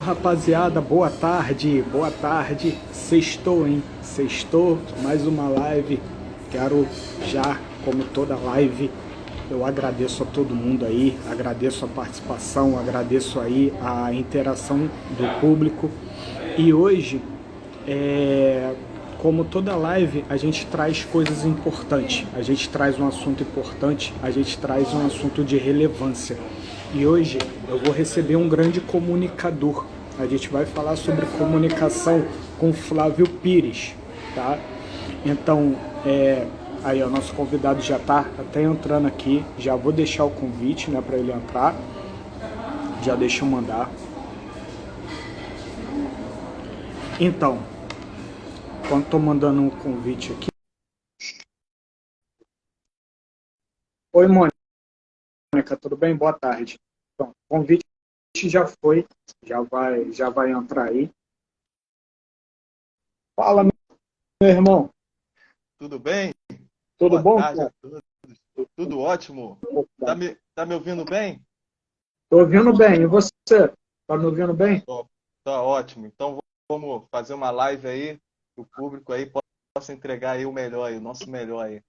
Rapaziada, boa tarde, sextou, hein? Sextou, mais uma live. Quero já, como toda live, eu agradeço a todo mundo aí, agradeço a participação, agradeço aí a interação do público. E hoje, como toda live, a gente traz coisas importantes, a gente traz um assunto importante, a gente traz um assunto de relevância. E hoje eu vou receber um grande comunicador. A gente vai falar sobre comunicação com Flávio Pires, tá? Então, aí o nosso convidado já está até entrando aqui. Já vou deixar o convite, né, para ele entrar. Já deixa eu mandar. Então, enquanto estou mandando um convite aqui. Oi, Mônica, tudo bem? Boa tarde. Então, o convite já foi, já vai entrar aí. Fala, meu irmão. Tudo bem? Tudo Boa bom, tarde a cara? todos. Tudo ótimo. Tá me ouvindo bem? Tô ouvindo bem. E você? Tá me ouvindo bem? Tá ótimo. Então vamos fazer uma live aí, que o público aí possa entregar aí o melhor aí, o nosso melhor aí.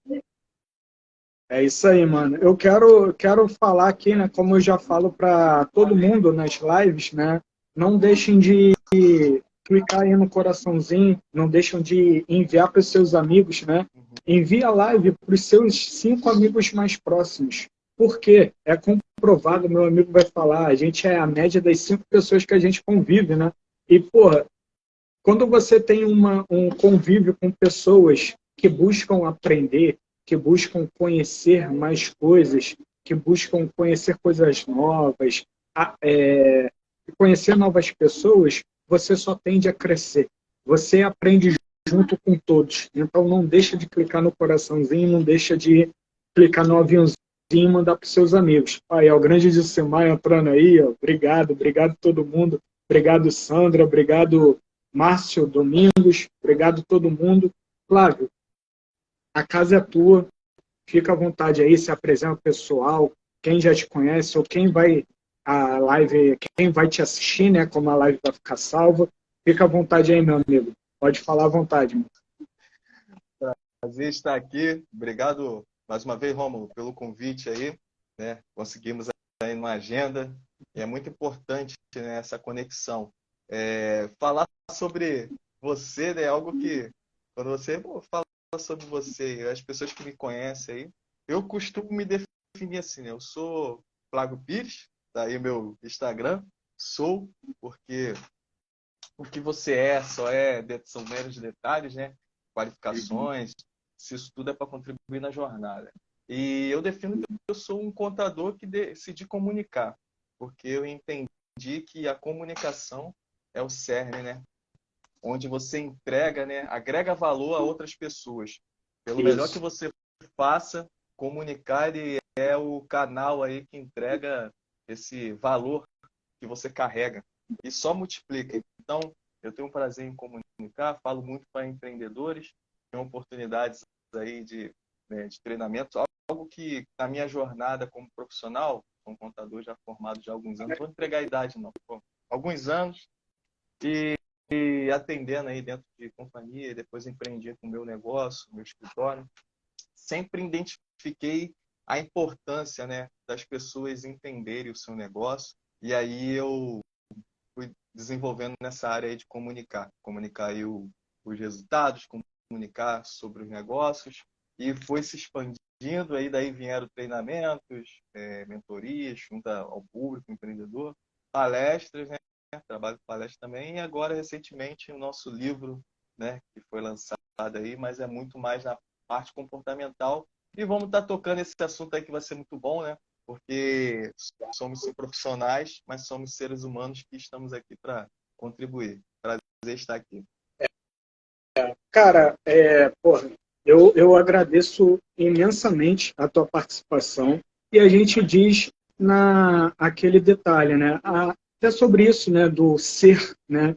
É isso aí, mano. Eu quero falar aqui, né, como eu já falo para todo mundo nas lives, né, não deixem de clicar aí no coraçãozinho, não deixem de enviar para os seus amigos, né? Envie a live para os seus 5 amigos mais próximos. Por quê? É comprovado, meu amigo vai falar, a gente é a média das 5 pessoas que a gente convive, né? E, porra, quando você tem um convívio com pessoas que buscam aprender, que buscam conhecer mais coisas, que buscam conhecer coisas novas, conhecer novas pessoas, você só tende a crescer. Você aprende junto com todos. Então não deixa de clicar no coraçãozinho, não deixa de clicar no aviãozinho e mandar para os seus amigos. Aí, o grande Dilcimar entrando aí, ó. Obrigado a todo mundo. Obrigado, Sandra. Obrigado, Márcio Domingos. Obrigado a todo mundo. Flávio, a casa é tua. Fica à vontade aí, se apresenta ao pessoal, quem já te conhece ou quem vai a live, quem vai te assistir, né? Como a live vai ficar salva. Fica à vontade aí, meu amigo. Pode falar à vontade, mano. Prazer estar aqui. Obrigado mais uma vez, Rômulo, pelo convite aí, né? Conseguimos aí numa agenda. E é muito importante, né, essa conexão. Falar sobre você, né, é algo que, quando você fala sobre você, as pessoas que me conhecem aí, eu costumo me definir assim, né? Eu sou Flávio Pires, tá aí meu Instagram, sou, porque o que você é são meros detalhes, né? Qualificações, se isso tudo é para contribuir na jornada. E eu defino que eu sou um contador que decidi comunicar, porque eu entendi que a comunicação é o cerne, né? Onde você entrega, né? Agrega valor a outras pessoas. Pelo melhor que Isso. você faça, comunicar ele é o canal aí que entrega esse valor que você carrega e só multiplica. Então, eu tenho um prazer em comunicar, falo muito para empreendedores, tenho oportunidades aí né, de treinamento, algo que na minha jornada como profissional, como contador já formado já há alguns anos, vou entregar a idade não, alguns anos e atendendo aí dentro de companhia, depois empreendi com o meu negócio, meu escritório, sempre identifiquei a importância, né, das pessoas entenderem o seu negócio e aí eu fui desenvolvendo nessa área aí de comunicar aí os resultados, comunicar sobre os negócios e foi se expandindo, aí daí vieram treinamentos, mentorias junto ao público empreendedor, palestras, né? Trabalho com palestra também e agora recentemente o nosso livro, né, que foi lançado aí, mas é muito mais na parte comportamental e vamos estar tocando esse assunto aí que vai ser muito bom, né? Porque somos sim, profissionais, mas somos seres humanos que estamos aqui para contribuir. Prazer estar aqui. Cara, porra, eu agradeço imensamente a tua participação e a gente diz aquele detalhe, né? Até sobre isso, né? Do ser, né?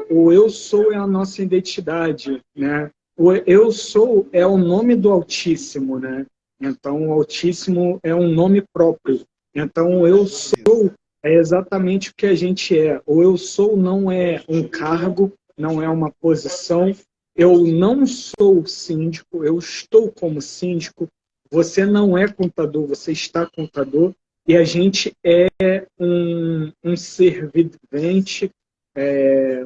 O eu sou é a nossa identidade, né? O eu sou é o nome do Altíssimo, né? Então, o Altíssimo é um nome próprio. Então, eu sou Isso. É exatamente o que a gente é. O eu sou não é um cargo, não é uma posição. Eu não sou síndico, eu estou como síndico. Você não é contador, você está contador. E a gente é um ser vivente,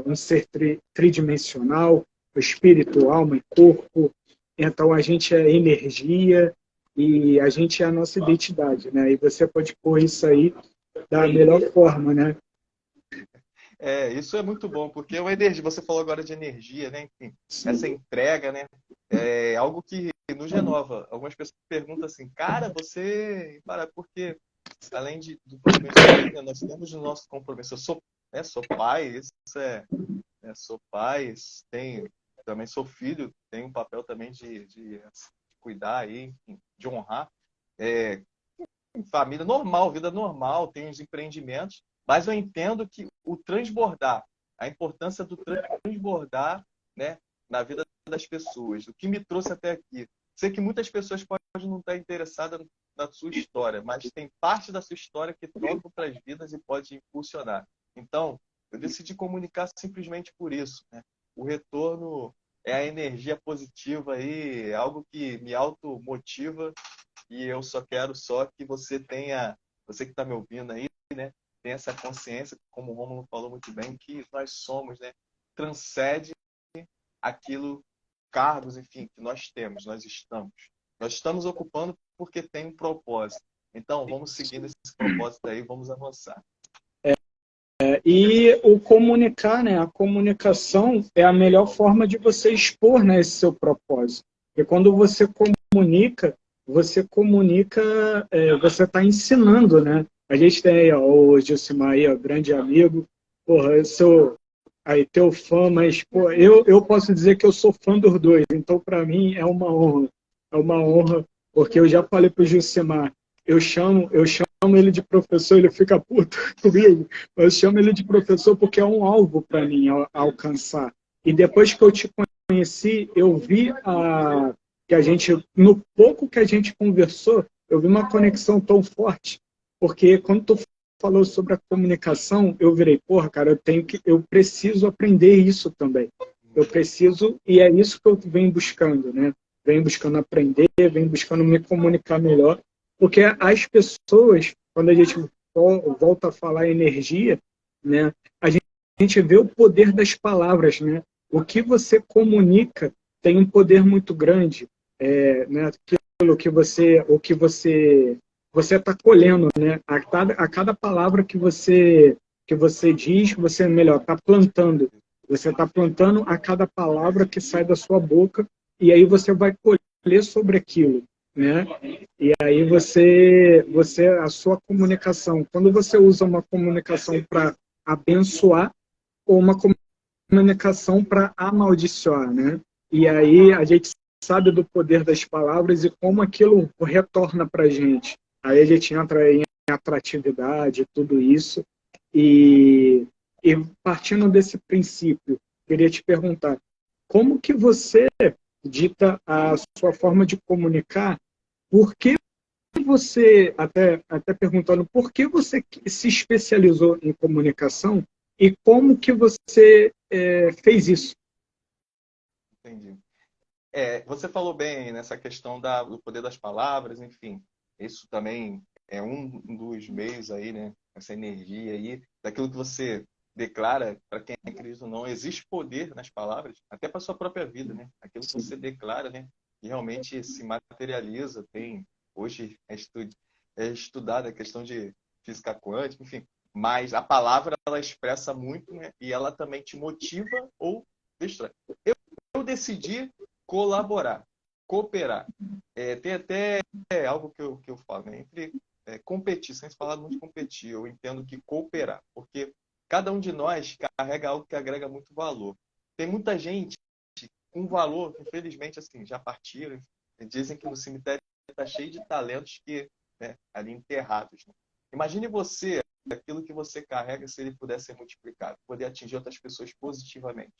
um ser tridimensional, espírito, alma e corpo. Então a gente é energia e a gente é a nossa identidade, né? E você pode pôr isso aí da melhor forma, né? Isso é muito bom, porque a energia, você falou agora de energia, né? Enfim, essa Sim. entrega, né? É algo que nos renova. Algumas pessoas perguntam assim, cara, você. Para, porque além do compromisso aqui, né, nós temos o nosso compromisso. Eu sou, sou pai, sou pai, também sou filho, tenho um papel também de cuidar aí, enfim, de honrar. É, família normal, vida normal, tem os empreendimentos, mas eu entendo que o transbordar, a importância do transbordar, né, na vida das pessoas, o que me trouxe até aqui. Sei que muitas pessoas podem não estar interessadas na sua história, mas tem parte da sua história que toca para as vidas e pode impulsionar. Então, eu decidi comunicar simplesmente por isso, né? O retorno é a energia positiva aí, é algo que me automotiva e eu só quero que você tenha, você que está me ouvindo aí, né, tenha essa consciência, como o Romulo falou muito bem, que nós somos, né, transcende aquilo, cargos, enfim, que nós temos, nós estamos. Nós estamos ocupando porque tem um propósito. Então, vamos seguindo esse propósito aí, vamos avançar. E o comunicar, né? A comunicação é a melhor forma de você expor, né, esse seu propósito. E quando você comunica, você está ensinando, né? A gente tem aí, ó, o Gilcimar aí, ó, grande amigo. Porra, eu sou aí teu fã, mas pô, eu posso dizer que eu sou fã dos dois. Então, para mim, é uma honra, porque eu já falei para o Gilcimar, eu chamo ele de professor, ele fica puto comigo. Eu chamo ele de professor porque é um alvo para mim alcançar. E depois que eu te conheci, eu vi que a gente, no pouco que a gente conversou, eu vi uma conexão tão forte. Porque quando tu falou sobre a comunicação, eu virei, porra, cara, eu preciso aprender isso também. Eu preciso, e é isso que eu venho buscando, né? Venho buscando aprender, venho buscando me comunicar melhor, porque as pessoas, quando a gente volta a falar energia, né? A gente vê o poder das palavras, né? O que você comunica tem um poder muito grande, né? O que você está colhendo, né? A cada palavra que você diz, você melhor está plantando. Você está plantando a cada palavra que sai da sua boca e aí você vai colher sobre aquilo, né? E aí a sua comunicação, quando você usa uma comunicação para abençoar ou uma comunicação para amaldiçoar, né? E aí a gente sabe do poder das palavras e como aquilo retorna para a gente. Aí a gente entra em atratividade, tudo isso. E, e partindo desse princípio, queria te perguntar, como que você dita a sua forma de comunicar? Por que você, até perguntando, por que você se especializou em comunicação e como que você fez isso? Entendi. Você falou bem nessa questão do poder das palavras, enfim, isso também é um dos meios aí, né? Essa energia aí, daquilo que você declara, para quem acredita ou não, existe poder nas palavras, até para sua própria vida, né? Aquilo que você declara, né? E realmente se materializa, hoje é estudada a questão de física quântica, enfim, mas a palavra ela expressa muito, né? E ela também te motiva ou destrói. Eu decidi colaborar, cooperar. Tem até algo que eu falo, né? Entre competir, sem falar muito de competir, eu entendo que cooperar, porque cada um de nós carrega algo que agrega muito valor. Tem muita gente com valor, infelizmente, assim, já partiram, dizem que no cemitério está cheio de talentos que, né, ali enterrados. Né? Imagine você, aquilo que você carrega, se ele pudesse ser multiplicado, poder atingir outras pessoas positivamente.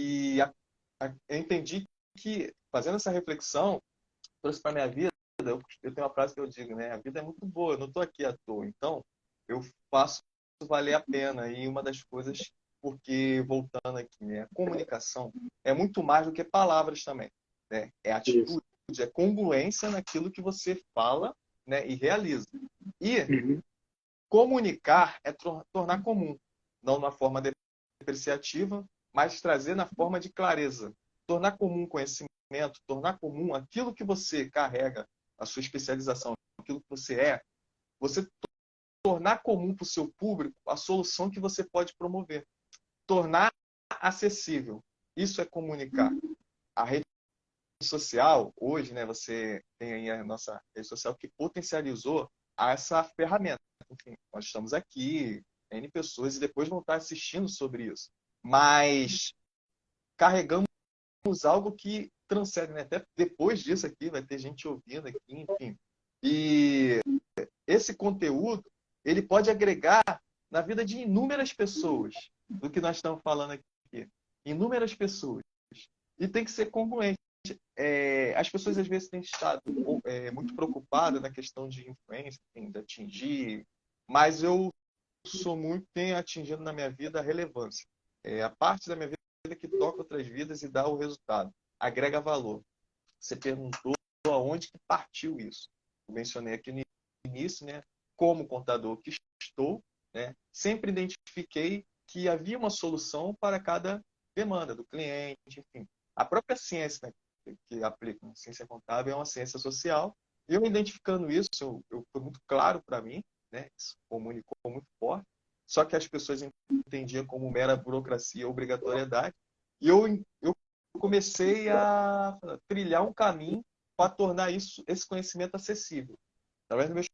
E eu entendi que, fazendo essa reflexão, trouxe para minha vida, eu tenho uma frase que eu digo, né? A vida é muito boa, eu não estou aqui à toa. Então, eu faço valer a pena. E uma das coisas, porque, voltando aqui, né, a comunicação é muito mais do que palavras também, né? É Isso. atitude, é congruência naquilo que você fala, né, e realiza. E Uhum. comunicar é tornar comum, não na forma depreciativa, mas trazer na forma de clareza. Tornar comum conhecimento, tornar comum aquilo que você carrega, a sua especialização, aquilo que você tornar comum para o seu público a solução que você pode promover. Tornar acessível. Isso é comunicar. A rede social, hoje, né, você tem aí a nossa rede social que potencializou essa ferramenta. Enfim, nós estamos aqui, N pessoas, e depois vão estar assistindo sobre isso. Mas carregamos algo que transcende, né? Até depois disso aqui, vai ter gente ouvindo aqui, enfim. E esse conteúdo, ele pode agregar na vida de inúmeras pessoas, do que nós estamos falando aqui. Inúmeras pessoas. E tem que ser congruente. As pessoas às vezes têm estado muito preocupadas na questão de influência, de atingir, mas eu tenho atingido na minha vida a relevância. A parte da minha vida que toca outras vidas e dá o resultado, agrega valor. Você perguntou aonde que partiu isso. Eu mencionei aqui no início, né? Como contador que estou, né? Sempre identifiquei que havia uma solução para cada demanda do cliente, enfim. A própria ciência, né, que aplica a ciência contábil é uma ciência social. E eu identificando isso, foi muito claro para mim, né? Isso comunicou muito forte. Só que as pessoas entendiam como mera burocracia, obrigatoriedade. E eu comecei a trilhar um caminho para tornar esse conhecimento acessível através dos meus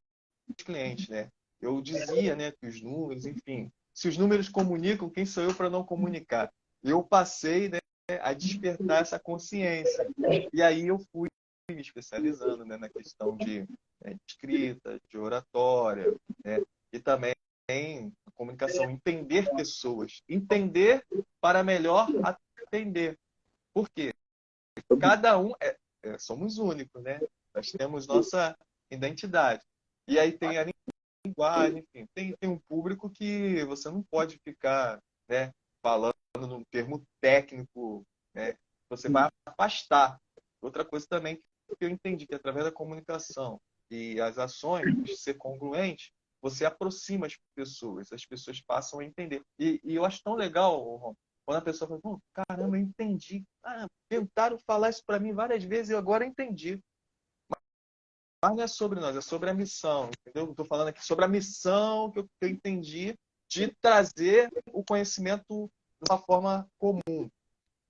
clientes, né? Eu dizia, né, que os números, enfim, se os números comunicam, quem sou eu para não comunicar? Eu passei, né, a despertar essa consciência. E aí eu fui me especializando, né, na questão de escrita, de oratória, né, e também a comunicação, entender pessoas, entender para melhor atender. Por quê? Cada um somos únicos, né? Nós temos nossa identidade. E aí tem a linguagem, enfim, tem um público que você não pode ficar, né, falando num termo técnico, né? Você vai afastar. Outra coisa também que eu entendi que através da comunicação e as ações ser congruente, você aproxima as pessoas passam a entender. E eu acho tão legal, Ron, quando a pessoa fala, oh, caramba, eu entendi. Ah, tentaram falar isso para mim várias vezes e eu agora entendi. Mas não é sobre nós, é sobre a missão, entendeu? Estou falando aqui sobre a missão que eu entendi de trazer o conhecimento de uma forma comum.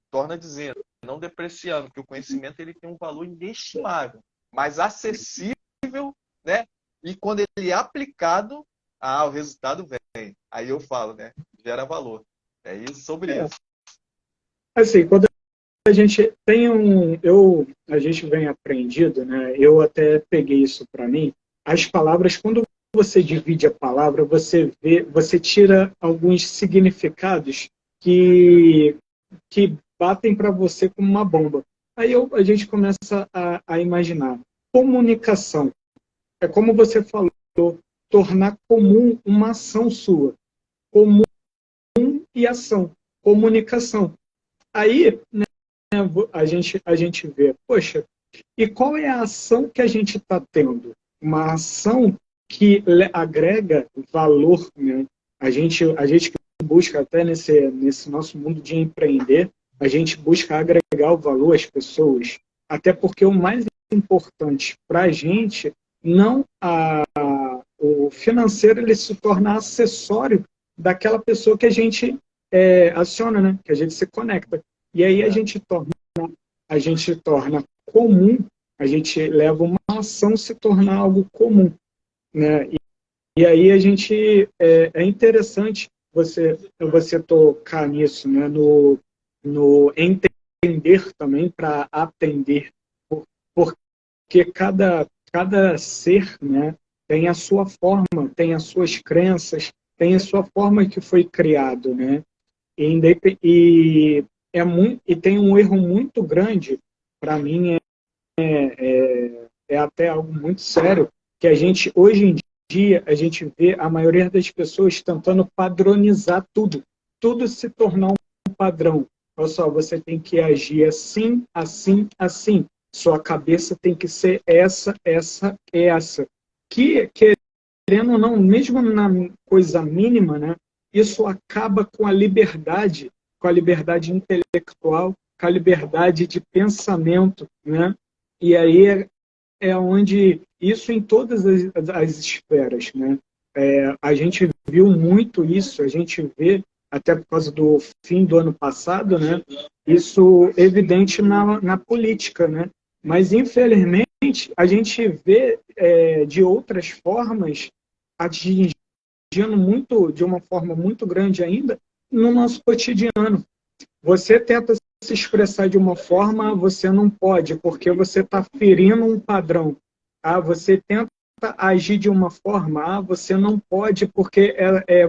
Torna dizendo, não depreciando, que o conhecimento ele tem um valor inestimável, mas acessível, né? E quando ele é aplicado, o resultado vem. Aí eu falo, né? Gera valor. É isso, sobre É, isso. assim, quando a gente tem a gente vem aprendido, né? Eu até peguei isso para mim. As palavras, quando você divide a palavra, você tira alguns significados que que batem para você como uma bomba. Aí a gente começa a imaginar. Comunicação. É como você falou, tornar comum uma ação sua. Comum e ação. Comunicação. Aí, né, a gente vê, poxa, e qual é a ação que a gente está tendo? Uma ação que agrega valor, né? A gente busca até nesse nosso mundo de empreender, a gente busca agregar o valor às pessoas, até porque o mais importante para a gente, não o financeiro, ele se torna acessório daquela pessoa que a gente aciona, né? Que a gente se conecta. E aí a gente torna comum, a gente leva uma ação se tornar algo comum, né? E aí a gente é interessante você tocar nisso, né? No entender também para atender, porque cada ser, né, tem a sua forma, tem as suas crenças, tem a sua forma que foi criado, né? E e tem um erro muito grande, para mim é até algo muito sério, que a gente hoje em dia a gente vê a maioria das pessoas tentando padronizar tudo. Tudo se tornar um padrão. Olha só, você tem que agir assim, assim, assim. Sua cabeça tem que ser essa, essa, essa. Que, querendo ou não, mesmo na coisa mínima, né, isso acaba com a liberdade intelectual, com a liberdade de pensamento, né? E aí é onde isso em todas as esferas, né? A gente viu muito isso, a gente vê até por causa do fim do ano passado, né? Isso evidente na política, né? Mas infelizmente a gente vê de outras formas atingindo muito, de uma forma muito grande ainda, no nosso cotidiano. Você tenta se expressar de uma forma, você não pode, porque você está ferindo um padrão. Você tenta agir de uma forma, você não pode, porque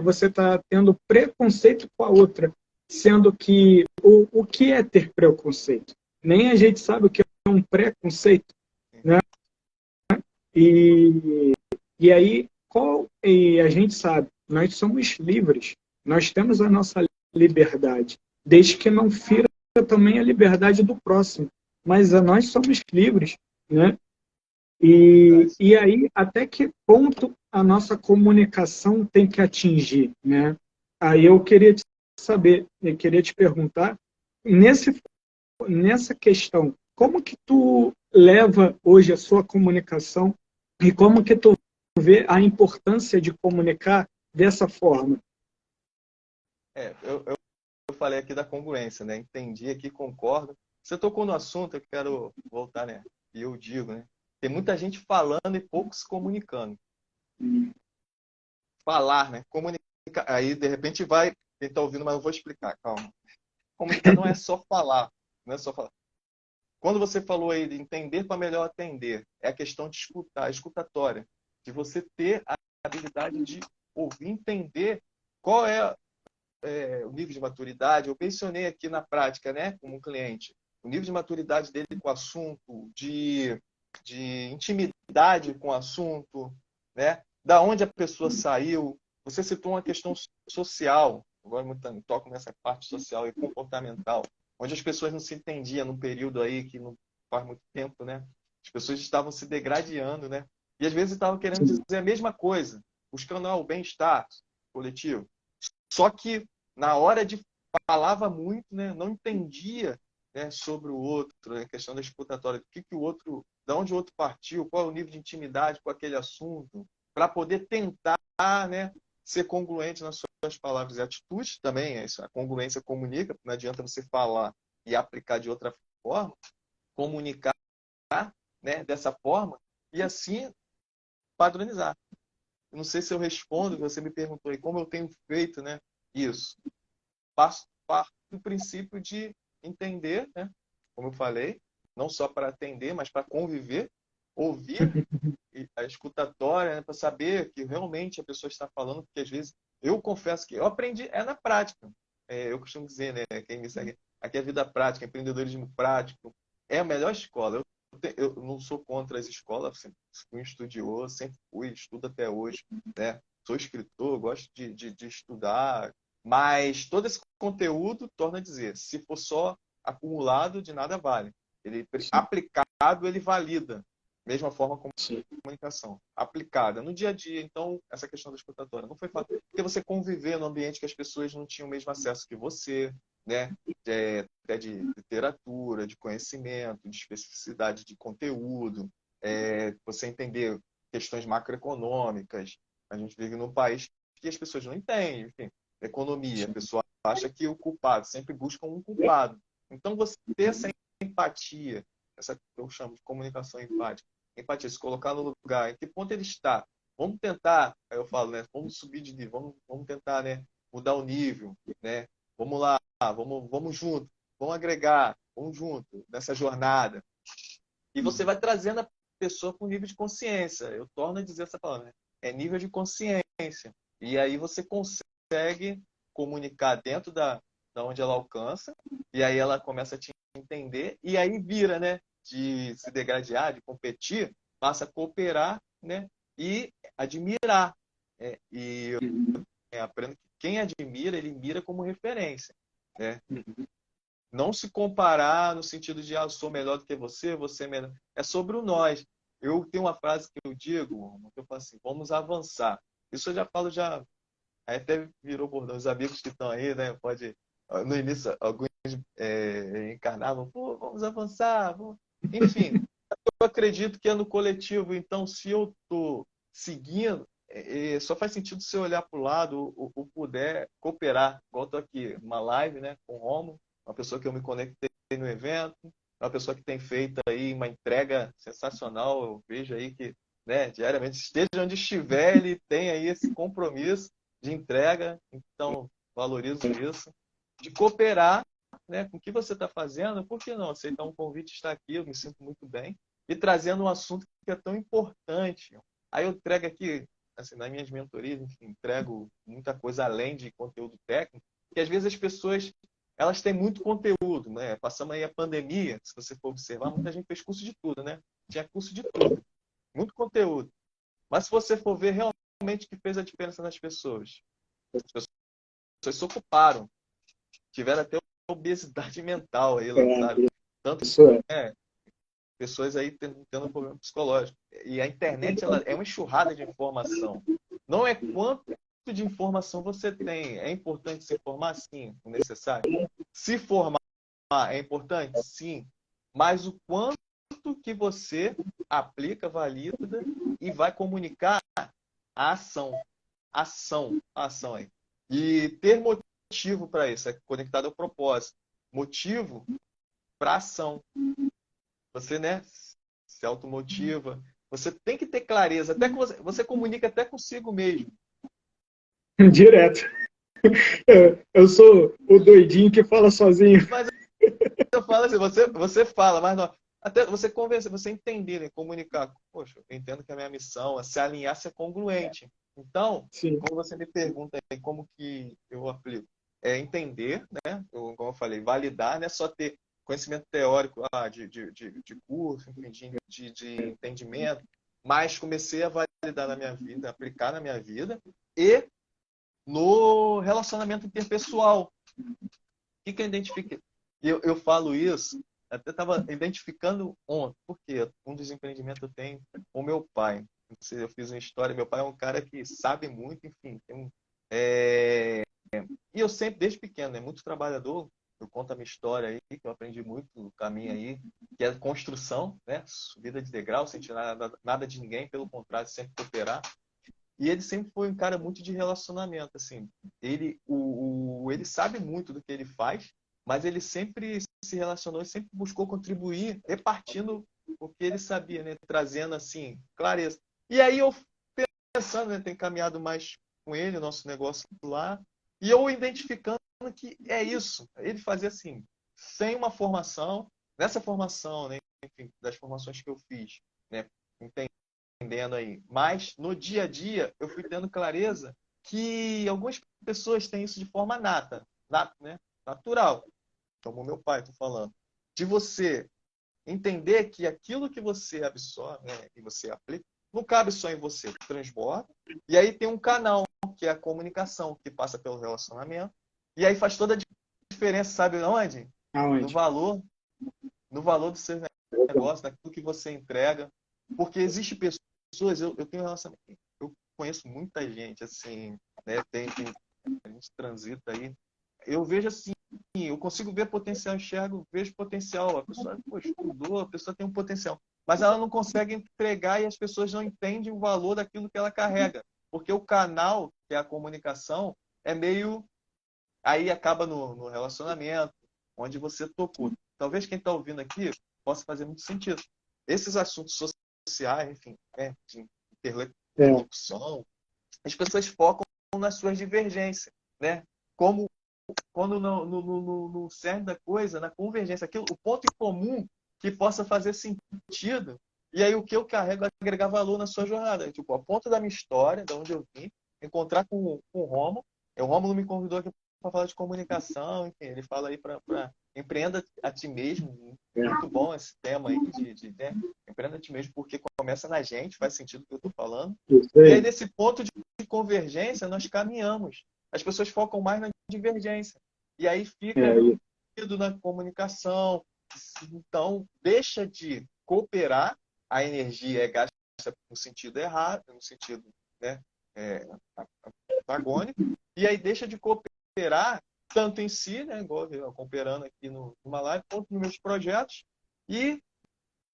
você está tendo preconceito com a outra, sendo que o que é ter preconceito? Nem a gente sabe o que é um preconceito, né? E, e aí, e a gente sabe, nós somos livres, nós temos a nossa liberdade, desde que não fira também a liberdade do próximo. Mas nós somos livres, né? E aí, até que ponto a nossa comunicação tem que atingir, né? Aí eu queria te saber, eu queria te perguntar, nessa questão, como que tu leva hoje a sua comunicação e como que tu vê a importância de comunicar dessa forma? Eu falei aqui da congruência, né? Entendi aqui, concordo. Você tocou no assunto, eu quero voltar, né? E eu digo, né? Tem muita gente falando e poucos comunicando. Falar, né? Comunicar. Aí, de repente, vai. Quem está ouvindo, mas eu vou explicar, calma. Comunicar não é só falar. Não é só falar. Quando você falou aí de entender para melhor atender, é a questão de escutar, a escutatória. De você ter a habilidade de ouvir, entender qual é o nível de maturidade. Eu mencionei aqui na prática, né, como um cliente, o nível de maturidade dele com o assunto, de intimidade com o assunto, né, da onde a pessoa saiu. Você citou uma questão social, agora eu toco nessa parte social e comportamental, onde as pessoas não se entendiam num período aí que não faz muito tempo, né? As pessoas estavam se degradando, né? E às vezes estavam querendo dizer a mesma coisa, buscando o bem-estar coletivo. Só que na hora de falava muito, né, não entendia, né, sobre o outro, né, a questão da escutatória, o outro, de onde o outro partiu, qual é o nível de intimidade com aquele assunto, para poder tentar, né, ser congruente nas suas palavras e atitudes também. A congruência comunica, não adianta você falar e aplicar de outra forma, comunicar, né, dessa forma e assim padronizar. Não sei se eu respondo, você me perguntou aí como eu tenho feito, né, isso. Parto do princípio de entender, né? Como eu falei, não só para atender, mas para conviver, ouvir a escutatória, né? Para saber que realmente a pessoa está falando, porque às vezes eu confesso que eu aprendi na prática. Eu costumo dizer, né? Quem me segue, aqui é vida prática, empreendedorismo prático, é a melhor escola. Eu não sou contra as escolas, sempre fui um estudioso, sempre fui, estudo até hoje, né? Sou escritor, gosto de estudar, mas todo esse conteúdo, torna a dizer, se for só acumulado, de nada vale. Ele aplicado, ele valida. Mesma forma como Sim. a comunicação. Aplicada no dia a dia. Então, essa questão da escutatória não foi fácil. Porque você conviver num ambiente que as pessoas não tinham o mesmo acesso que você, né? Até de literatura, de conhecimento, de especificidade de conteúdo, você entender questões macroeconômicas. A gente vive num país que as pessoas não entendem, enfim, economia. A pessoa acha que o culpado, sempre buscam um culpado. Então, você ter essa empatia, essa que eu chamo de comunicação empática, empatia, se colocar no lugar, em que ponto ele está. Vamos tentar, aí eu falo, né? Vamos subir de nível, vamos tentar, né? Mudar o nível, né? Vamos lá, vamos junto, vamos agregar, vamos junto nessa jornada. E você vai trazendo a pessoa para um nível de consciência. Eu torno a dizer essa palavra, né? É nível de consciência. E aí você consegue comunicar dentro da onde ela alcança, e aí ela começa a te entender, e aí vira, né? De se degradar, de competir, passa a cooperar, né? e admirar. E eu aprendo que quem admira, ele mira como referência, né? Não se comparar no sentido de, eu sou melhor do que você é melhor. É sobre o nós. Eu tenho uma frase que eu digo, que eu falo assim, vamos avançar. Isso eu já falo, aí até virou bordão. Os amigos que estão aí, né? No início, alguns encarnavam, pô, vamos avançar. Enfim, eu acredito que é no coletivo. Então, se eu estou seguindo, só faz sentido se eu olhar para o lado ou puder cooperar. Igual estou aqui, uma live, né, com o Romo, uma pessoa que eu me conectei no evento, uma pessoa que tem feito aí uma entrega sensacional. Eu vejo aí que, né, diariamente, esteja onde estiver, ele tem aí esse compromisso de entrega. Então, valorizo isso. De cooperar, né, com o que você está fazendo, por que não aceitar um convite, estar aqui, eu me sinto muito bem, e trazendo um assunto que é tão importante. Aí eu entrego aqui, assim, nas minhas mentorias, enfim, entrego muita coisa além de conteúdo técnico, que às vezes as pessoas, elas têm muito conteúdo, né? Passamos aí a pandemia, se você for observar, muita gente fez curso de tudo, né? Tinha curso de tudo, muito conteúdo. Mas se você for ver realmente o que fez a diferença nas pessoas, as pessoas se ocuparam, tiveram até obesidade mental aí, sabe? Tanto, Isso é. pessoas aí tendo problema psicológico. E a internet, ela é uma enxurrada de informação. Não é quanto de informação você tem. É importante se informar? Sim, o necessário. Se formar é importante? Sim. Mas o quanto que você aplica, valida e vai comunicar a ação. A ação aí. E ter motivo para isso, é conectado ao propósito. Motivo para ação. Você, né, se automotiva. Você tem que ter clareza. Até que você comunica até consigo mesmo. Direto. Eu sou o doidinho que fala sozinho. Mas eu falo assim, você fala, mas não, até você convencer, você entender, né, comunicar. Poxa, eu entendo que a minha missão é se alinhar, ser congruente. Então, Sim. quando você me pergunta aí como que eu aplico, é entender, né? Como eu falei, validar, não é só ter conhecimento teórico de curso, enfim, de entendimento, mas comecei a validar na minha vida, aplicar na minha vida e no relacionamento interpessoal. O que eu identifiquei? Eu falo isso, até estava identificando ontem, porque um dos empreendimentos eu tenho com meu pai. Eu fiz uma história, meu pai é um cara que sabe muito, enfim. E eu sempre, desde pequeno, é muito trabalhador. Eu conto a minha história aí, que eu aprendi muito no caminho aí, que é construção, né? Subida de degrau, sem tirar nada de ninguém, pelo contrário, sempre cooperar. E ele sempre foi um cara muito de relacionamento, assim. Ele sabe muito do que ele faz, mas ele sempre se relacionou e sempre buscou contribuir, repartindo o que ele sabia, né? Trazendo, assim, clareza. E aí eu pensando, né? Tem caminhado mais com ele, o nosso negócio lá, e eu identificando que é isso. Ele fazia assim, sem uma formação, nessa formação, né? Enfim, das formações que eu fiz, né? Entendendo aí. Mas no dia a dia eu fui tendo clareza que algumas pessoas têm isso de forma né? Natural, como meu pai está falando, de você entender que aquilo que você absorve, né, e você aplica, não cabe só em você, transborda. E aí tem um canal que é a comunicação, que passa pelo relacionamento. E aí faz toda a diferença, sabe onde? No Aonde? valor, no valor do seu negócio, naquilo que você entrega. Porque existe pessoas, eu tenho relacionamento, eu conheço muita gente, assim, né? A gente transita aí. Eu vejo assim, eu consigo ver potencial, enxergo, vejo potencial. A pessoa, pô, estudou, a pessoa tem um potencial. Mas ela não consegue entregar e as pessoas não entendem o valor daquilo que ela carrega. Porque o canal, que é a comunicação, é meio. Aí acaba no relacionamento, onde você tocou. Talvez quem está ouvindo aqui possa fazer muito sentido. Esses assuntos sociais, enfim, né, de É. interlocução, as pessoas focam nas suas divergências, né? Como quando no cerne da coisa, na convergência, aquilo, o ponto em comum que possa fazer sentido. E aí o que eu carrego é agregar valor na sua jornada. Tipo, a ponta da minha história, de onde eu vim, encontrar com o Romo. O Romulo me convidou aqui para falar de comunicação, enfim, ele fala aí para empreenda a ti mesmo. Muito bom esse tema aí né? Empreenda a ti mesmo, porque começa na gente, faz sentido o que eu estou falando. E aí, nesse ponto de convergência, nós caminhamos. As pessoas focam mais na divergência. E aí fica na comunicação. Então, deixa de cooperar, a energia é gasta no sentido errado, no sentido, né, antagônico, e aí deixa de cooperar tanto em si, né, igual eu cooperando aqui numa live, quanto nos meus projetos, e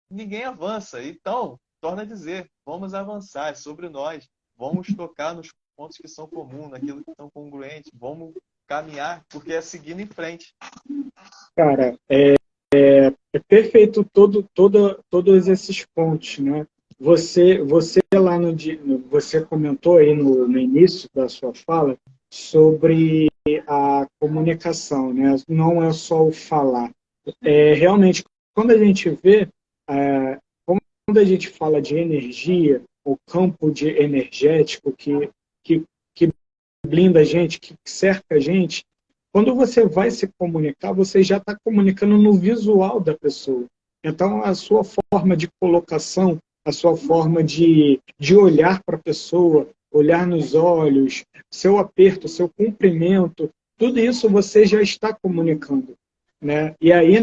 ninguém avança. Então, torna a dizer, vamos avançar, é sobre nós, vamos tocar nos pontos que são comuns, naquilo que são congruentes, vamos caminhar, porque é seguindo em frente. Cara, é perfeito todos esses pontos, né? Você lá você comentou aí no início da sua fala sobre a comunicação, né? Não é só o falar. Realmente, quando a gente vê, quando a gente fala de energia, o campo de energético que blinda a gente, que cerca a gente, quando você vai se comunicar, você já está comunicando no visual da pessoa. Então, a sua forma de colocação, a sua forma de olhar para a pessoa, olhar nos olhos, seu aperto, seu cumprimento, tudo isso você já está comunicando, né? E aí,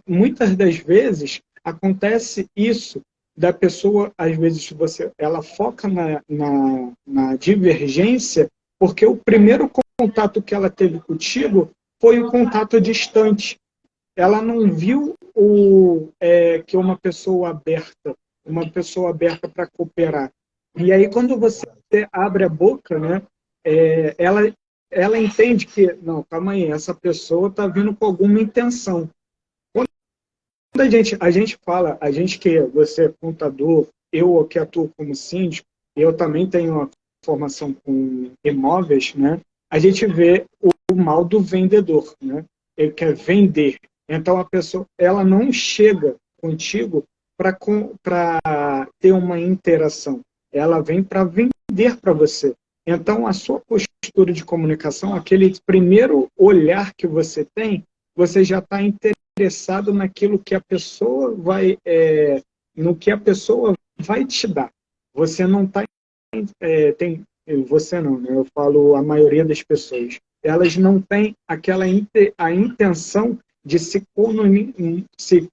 muitas das vezes, acontece isso da pessoa, às vezes, ela foca na divergência, porque o primeiro contato que ela teve contigo foi o contato distante. Ela não viu que uma pessoa aberta para cooperar. E aí, quando você abre a boca, né, ela entende que, não, calma aí, essa pessoa está vindo com alguma intenção. Quando a gente fala, a gente que você é contador, eu que atuo como síndico, eu também tenho uma formação com imóveis, né? A gente vê o mal do vendedor, né? Ele quer vender. Então a pessoa, ela não chega contigo para ter uma interação. Ela vem para vender para você. Então a sua postura de comunicação, aquele primeiro olhar que você tem, você já está interessado naquilo que a pessoa no que a pessoa vai te dar. Você não está você não, né? Eu falo a maioria das pessoas. Elas não têm a intenção de se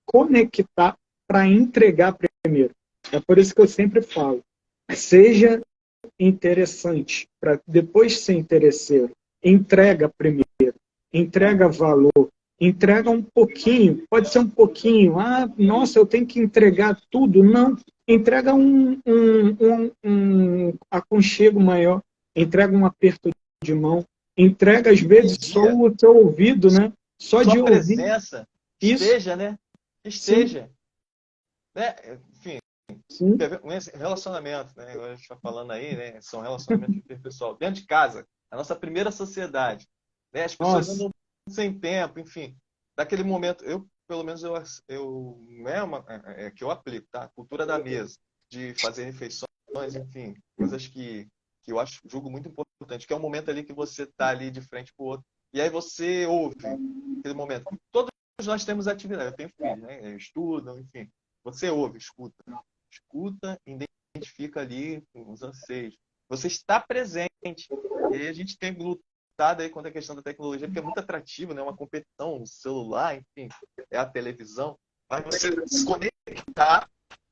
conectar para entregar primeiro. É por isso que eu sempre falo, seja interessante, para depois ser interesseiro. Entrega primeiro, entrega valor, entrega um pouquinho, pode ser um pouquinho, nossa, eu tenho que entregar tudo. Não, entrega um aconchego maior, entrega um aperto de mão, entrega às vezes só o seu ouvido, né? Só de ouvir. Presença, esteja, né? Esteja. Né? Enfim, Sim. Um relacionamento, né? A gente está falando aí, né? São relacionamentos interpessoal. Dentro de casa, a nossa primeira sociedade. Né? As pessoas andam sem tempo, enfim. Naquele momento, pelo menos, não é que eu aplico, tá? Cultura da mesa, de fazer refeições, enfim, coisas que eu julgo muito importante, que é um momento ali que você está ali de frente para o outro. E aí você ouve aquele momento. Todos nós temos atividade. Eu tenho filhos, né? Estudam, enfim. Você ouve, escuta, identifica ali os anseios. Você está presente. E aí a gente tem lutado aí contra a questão da tecnologia, porque é muito atrativo, né? Uma competição no celular, enfim, é a televisão. Mas você se conectar,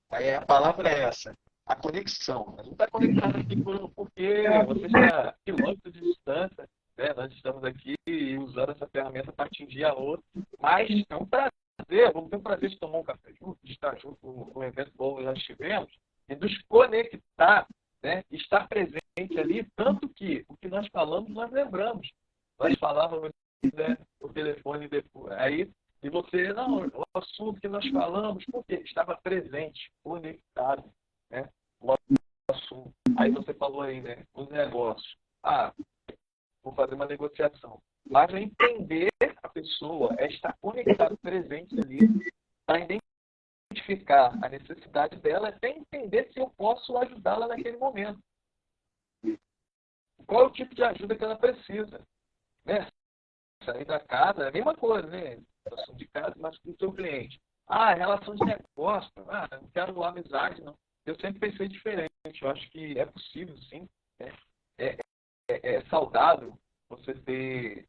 aí a palavra é essa, a conexão. Não está conectado aqui porque você está a quilômetros de distância, né? Nós estamos aqui usando essa ferramenta para atingir a outra, mas é um prazer. Vamos ter o prazer de tomar um café junto, de estar junto no evento bom que nós tivemos, e nos conectar, né? Estar presente ali, tanto que o que nós falamos, nós lembramos. Nós falávamos, né, o telefone depois. Aí, e você, não, o assunto que nós falamos, porque estava presente, conectado, né? O assunto. Aí você falou aí, né? Os negócios. Vou fazer uma negociação. Mas é entender a pessoa, é estar conectado, presente ali, para identificar a necessidade dela, até entender se eu posso ajudá-la naquele momento. Qual é o tipo de ajuda que ela precisa? Né? sair da casa, é a mesma coisa, né? Situação de casa, mas com o seu cliente. Ah, relação de negócio. Ah, não quero amizade, não. Eu sempre pensei diferente. Eu acho que é possível, sim. Né? É, é saudável você ter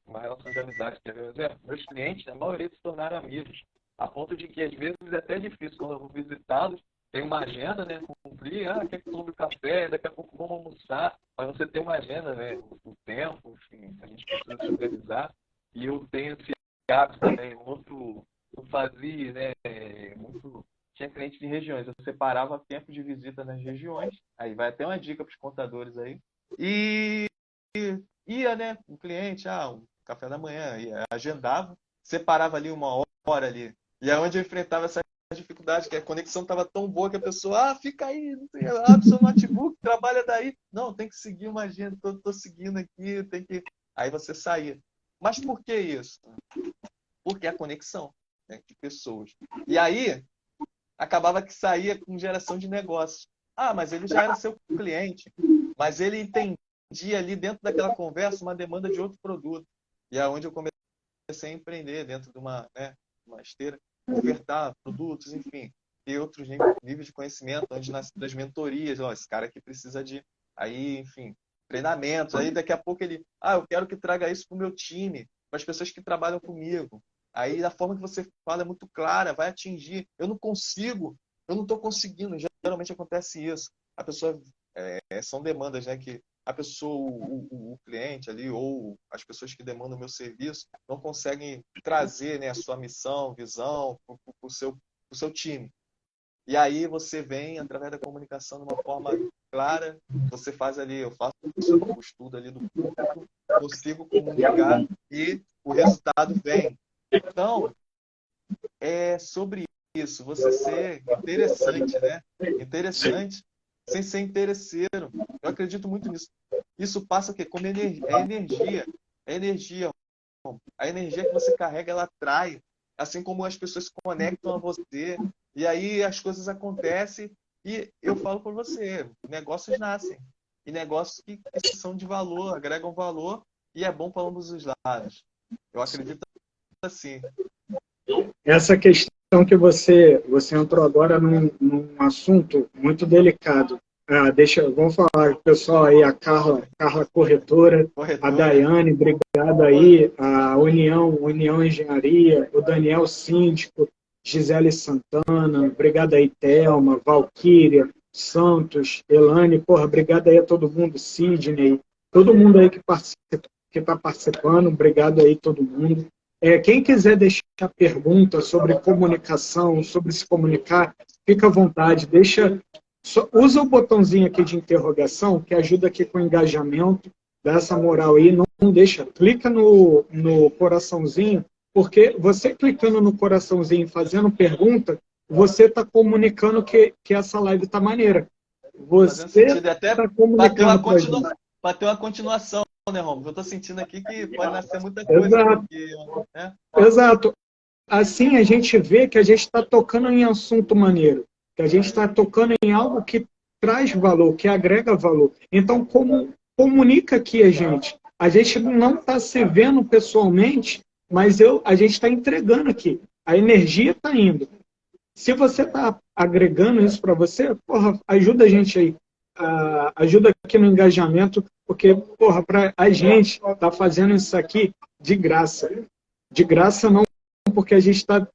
uma relação de amizade. Quer ver um exemplo? Meus clientes, a maioria se tornaram amigos. A ponto de que, às vezes, é até difícil quando eu vou visitá-los. Tem uma agenda, né? Cumprir, quer que tome café, daqui a pouco vamos almoçar. Mas você tem uma agenda, né? O tempo, enfim, a gente precisa se organizar. E eu tenho esse hábito também, muito, eu fazia, né? Muito. Tinha clientes de regiões, eu separava tempo de visita nas regiões. Aí vai até uma dica para os contadores aí. E ia, né? O cliente, um café da manhã, ia, agendava, separava ali uma hora ali. E é onde eu enfrentava essa dificuldade, que a conexão estava tão boa que a pessoa, fica aí, não sei, abre seu notebook, trabalha daí. Não, tem que seguir uma agenda, tô seguindo aqui, tem que. Aí você saía. Mas por que isso? Porque a conexão, né, de pessoas. E aí, acabava que saía com geração de negócio. Mas ele já era seu cliente, mas ele entendia ali dentro daquela conversa uma demanda de outro produto. E é onde eu comecei a empreender dentro de uma esteira, ofertar produtos, enfim, ter outros níveis de conhecimento, onde nas mentorias, esse cara aqui precisa de, aí, enfim, treinamentos, aí daqui a pouco ele, eu quero que traga isso para o meu time, para as pessoas que trabalham comigo. Aí a forma que você fala é muito clara, vai atingir. Eu não estou conseguindo. Geralmente acontece isso. A pessoa, são demandas, né, que a pessoa, o cliente ali, ou as pessoas que demandam o meu serviço, não conseguem trazer, né, a sua missão, visão para o seu time. E aí você vem, através da comunicação, de uma forma clara, você faz ali, eu faço o estudo ali do público, consigo comunicar e o resultado vem. Então, é sobre isso, você ser interessante, né? Interessante, sem ser interesseiro. Eu acredito muito nisso. Isso passa como energia. É energia. A energia que você carrega, ela atrai. Assim como as pessoas se conectam a você. E aí as coisas acontecem. E eu falo por você, negócios nascem. E negócios que são de valor, agregam valor. E é bom para ambos os lados. Eu acredito assim. Essa questão que você entrou agora num assunto muito delicado. Vamos falar, pessoal aí, a Carla Corretora, a Daiane, obrigado aí, a União Engenharia, o Daniel Síndico, Gisele Santana, obrigado aí, Thelma, Valquíria, Santos, Elane, obrigado aí a todo mundo, Sidney, todo mundo aí que está participando, obrigado aí todo mundo. Quem quiser deixar pergunta sobre comunicação, sobre se comunicar, fica à vontade, usa o botãozinho aqui de interrogação, que ajuda aqui com o engajamento, dá essa moral aí, não deixa, clica no coraçãozinho, porque você clicando no coraçãozinho e fazendo pergunta, você está comunicando que essa live está maneira. Você está comunicando com a gente. Para ter uma continuação, né, Romulo? Eu estou sentindo aqui que pode nascer muita coisa. Exato. Porque, né? Exato. Assim a gente vê que a gente está tocando em assunto maneiro, que a gente está tocando em algo que traz valor, que agrega valor. Então, como comunica aqui a gente? A gente não está se vendo pessoalmente, mas a gente está entregando aqui. A energia está indo. Se você está agregando isso para você, ajuda a gente aí. Ajuda aqui no engajamento, porque, para a gente tá fazendo isso aqui de graça. De graça não porque a gente está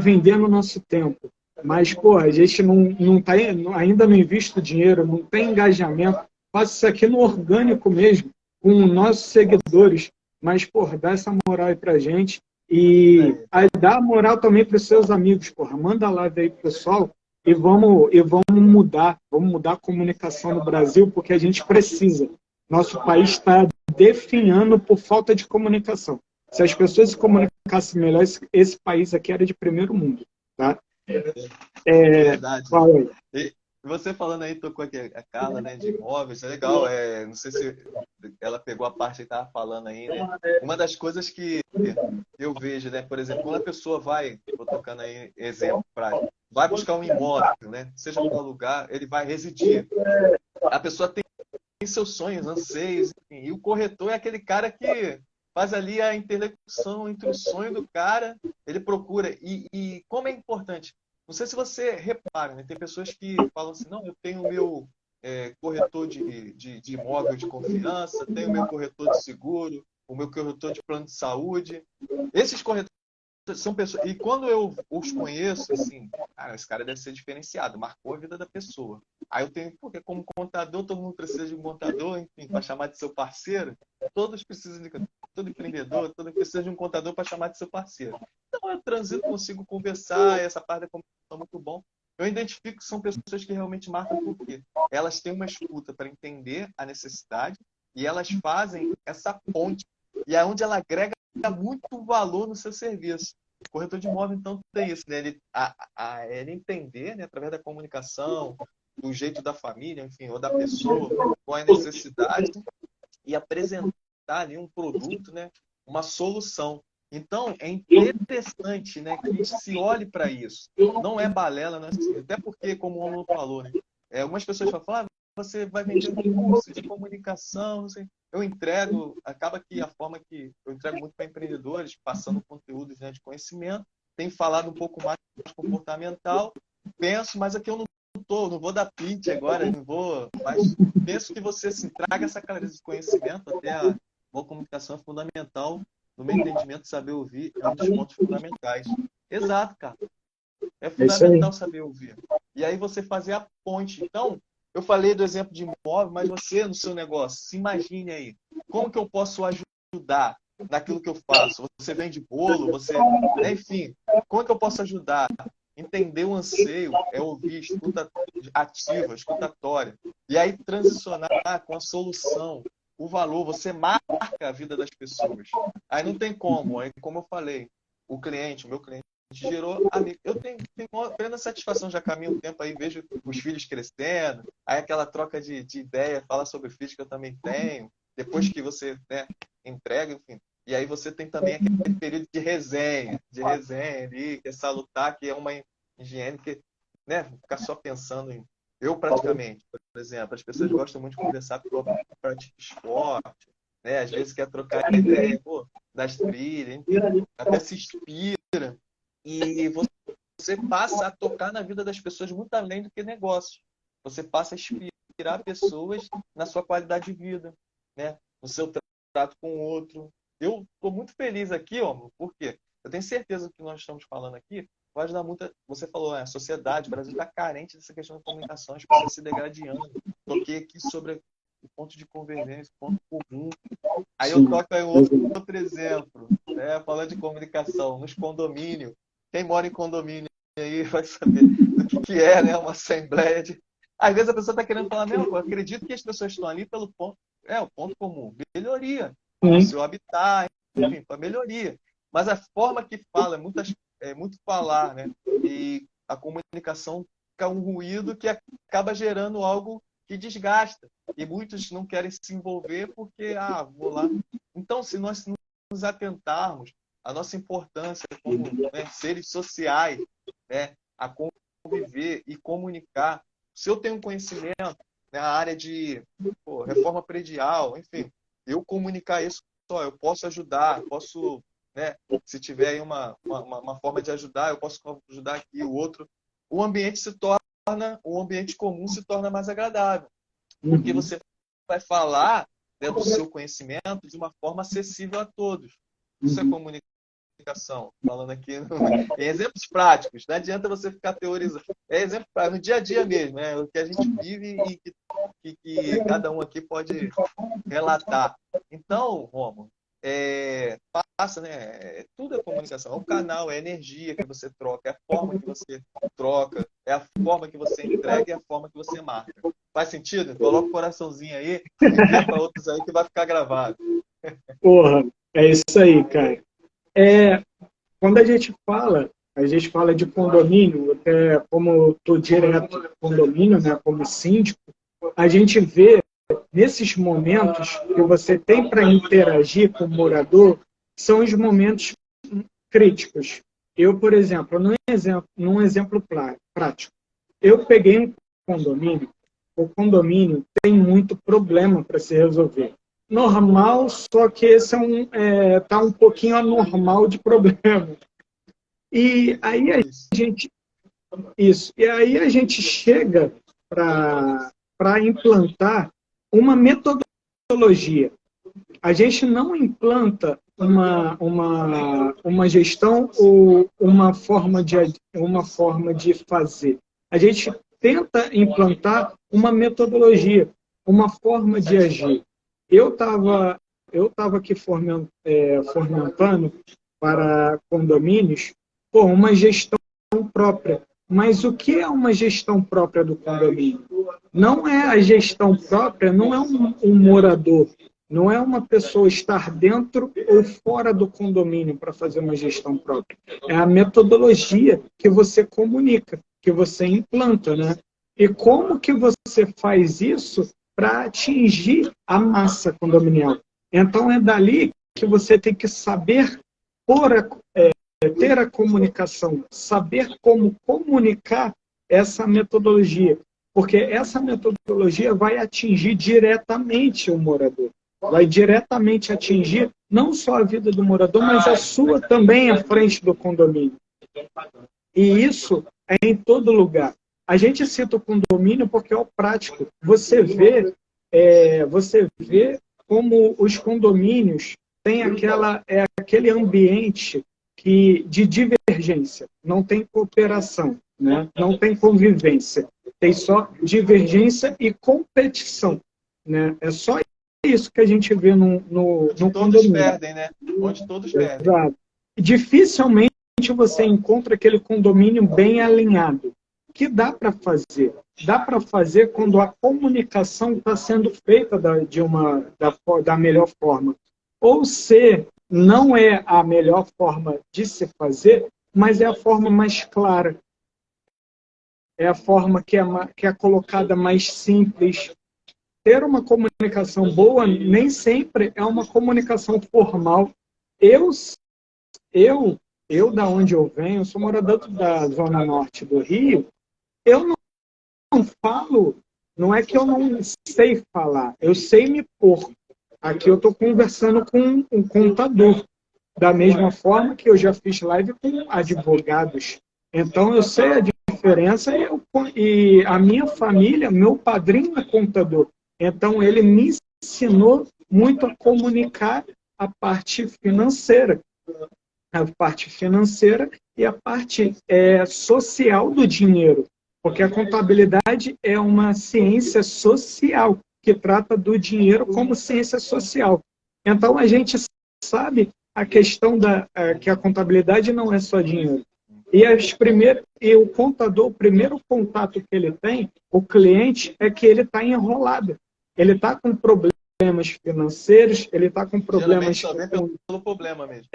vendendo o nosso tempo, mas, a gente não tá, ainda não investe dinheiro, não tem engajamento, faço isso aqui no orgânico mesmo, com nossos seguidores, mas, dá essa moral aí pra gente e dá moral também para os seus amigos, manda a live aí pro pessoal e vamos mudar a comunicação no Brasil, porque a gente precisa. Nosso país está definhando por falta de comunicação. Se as pessoas se comunicassem melhor, esse país aqui era de primeiro mundo. Tá? Verdade. Fala aí. E você falando aí, tocou aqui a Carla, né, de imóveis, é legal. Não sei se ela pegou a parte que estava falando aí, né? Uma das coisas que eu vejo, né, por exemplo, quando a pessoa vou tocando aí exemplo prático, vai buscar um imóvel, né, seja para lugar, ele vai residir. A pessoa tem seus sonhos, anseios, enfim, e o corretor é aquele cara que faz ali a interlocução entre o sonho do cara, ele procura. E como é importante, não sei se você repara, né? Tem pessoas que falam assim, não, eu tenho o meu corretor de imóvel de confiança, tenho o meu corretor de seguro, o meu corretor de plano de saúde. Esses corretores são pessoas. E quando eu os conheço, assim, cara, esse cara deve ser diferenciado, marcou a vida da pessoa. Aí eu tenho, porque como contador, todo mundo precisa de um contador, enfim, para chamar de seu parceiro. Todos precisam de. Todo empreendedor, todo precisa de um contador para chamar de seu parceiro. Então eu transito, consigo conversar, essa parte da comunicação é muito bom. Eu identifico que são pessoas que realmente marcam porque elas têm uma escuta para entender a necessidade e elas fazem essa ponte. E é onde ela agrega muito valor no seu serviço. O corretor de imóvel, então, tem isso, né? Ele entender, né, através da comunicação, do jeito da família, enfim, ou da pessoa, qual é a necessidade, e apresentar ali um produto, né, uma solução. Então, é interessante, né, que se olhe para isso. Não é balela, né? Até porque, como o Romulo falou, né, algumas pessoas falam, você vai vender um curso de comunicação, não sei. Eu entrego, acaba que a forma que eu entrego muito para empreendedores, passando conteúdos, né, de conhecimento, tenho falado um pouco mais comportamental, penso, mas aqui eu não vou dar pitch agora, não vou, mas penso que você assim, traga essa clareza de conhecimento, até a boa comunicação é fundamental, no meu entendimento, saber ouvir é um dos pontos fundamentais. Exato, cara. É fundamental saber ouvir. E aí você fazer a ponte. Então, eu falei do exemplo de imóvel, mas você, no seu negócio, se imagine aí. Como que eu posso ajudar naquilo que eu faço? Você vende bolo, você... Enfim, como que eu posso ajudar? Entender o anseio, é ouvir, escuta ativa, escutatória. E aí transicionar com a solução, o valor. Você marca a vida das pessoas. Aí não tem como. Aí, como eu falei, o meu cliente, gerou amigo. Eu tenho plena satisfação, já caminho um tempo aí, vejo os filhos crescendo, aí aquela troca de ideia, fala sobre filhos que eu também tenho, depois que você, né, entrega, enfim. E aí você tem também aquele período de resenha ali, que é salutar, que é uma higiene que, né, ficar só pensando em... Eu, praticamente, por exemplo, as pessoas gostam muito de conversar com prática de esporte, né, às vezes quer trocar ideia, pô, das trilhas, enfim, até se inspira. E você passa a tocar na vida das pessoas muito além do que negócio. Você passa a inspirar pessoas na sua qualidade de vida, né? No seu trato com o outro. Eu estou muito feliz aqui, ó, porque eu tenho certeza que o que nós estamos falando aqui vai ajudar muito. Você falou, a sociedade, o Brasil está carente dessa questão de comunicação, as pessoas se degradando. Toquei aqui sobre o ponto de convergência, o ponto comum. Aí eu toco aí outro exemplo, né? Falando de comunicação, nos condomínios. Quem mora em condomínio aí vai saber do que é, né? Uma assembleia de... Às vezes a pessoa está querendo falar, não, eu acredito que as pessoas estão ali pelo ponto... o ponto comum. Melhoria. O seu habitat, enfim, para melhoria. Mas a forma que fala, é muito falar, né? E a comunicação fica um ruído que acaba gerando algo que desgasta. E muitos não querem se envolver porque, vou lá. Então, se nós nos atentarmos a nossa importância como, né, seres sociais, né, a conviver e comunicar. Se eu tenho conhecimento na área de reforma predial, enfim, eu comunicar isso, eu posso ajudar, posso, né, se tiver aí uma forma de ajudar, eu posso ajudar aqui o outro. O ambiente o ambiente comum se torna mais agradável, porque você vai falar, né, do seu conhecimento de uma forma acessível a todos. Isso é comunicação. Falando aqui em exemplos práticos. Não adianta você ficar teorizando. É exemplo prático, no dia a dia mesmo, né? O que a gente vive e que cada um aqui pode relatar. Então, Romulo, passa, né? Tudo é comunicação. É o canal, é a energia que você troca, é a forma que você troca, é a forma que você entrega e a forma que você marca. Faz sentido? Coloca o coraçãozinho aí e envia para outros aí que vai ficar gravado. Porra, é isso aí, cara. Quando a gente fala de condomínio, até como eu estou direto no condomínio, né, como síndico, a gente vê nesses momentos que você tem para interagir com o morador, são os momentos críticos. Eu, por exemplo, num exemplo prático, eu peguei um condomínio, o condomínio tem muito problema para se resolver. normal, só que esse tá um pouquinho anormal de problema. E aí a gente Isso. E aí a gente chega para implantar uma metodologia. A gente não implanta uma gestão ou uma forma de fazer. A gente tenta implantar uma metodologia, uma forma de agir. Eu tava aqui fomentando para condomínios uma gestão própria. Mas o que é uma gestão própria do condomínio? Não é a gestão própria, não é um morador, não é uma pessoa estar dentro ou fora do condomínio para fazer uma gestão própria. É a metodologia que você comunica, que você implanta, né? E como que você faz isso para atingir a massa condominial? Então é dali que você tem que saber ter a comunicação, saber como comunicar essa metodologia, porque essa metodologia vai atingir diretamente o morador, vai diretamente atingir não só a vida do morador, mas a sua também à frente do condomínio. E isso é em todo lugar. A gente cita o condomínio porque é o prático. Você vê como os condomínios têm aquele ambiente de divergência, não tem cooperação, né? Não tem convivência, tem só divergência e competição, né? É só isso que a gente vê no todos condomínio. Perdem, né? Onde todos perdem. Exato. Dificilmente você encontra aquele condomínio bem alinhado. O que dá para fazer? Dá para fazer quando a comunicação está sendo feita da melhor forma. Ou se não é a melhor forma de se fazer, mas é a forma mais clara. É a forma que é colocada mais simples. Ter uma comunicação boa nem sempre é uma comunicação formal. Eu da onde eu venho, sou morador da Zona Norte do Rio, eu não falo, não é que eu não sei falar, eu sei me pôr. Aqui eu estou conversando com um contador, da mesma forma que eu já fiz live com advogados. Então eu sei a diferença e a minha família, meu padrinho é contador. Então ele me ensinou muito a comunicar a parte financeira. A parte financeira e a parte social do dinheiro. Porque a contabilidade é uma ciência social que trata do dinheiro como ciência social. Então, a gente sabe a questão que a contabilidade não é só dinheiro. E o contador, o primeiro contato que ele tem, o cliente, é que ele está enrolado. Ele está com problemas financeiros, ele está com problemas... Geralmente só vem pelo problema mesmo.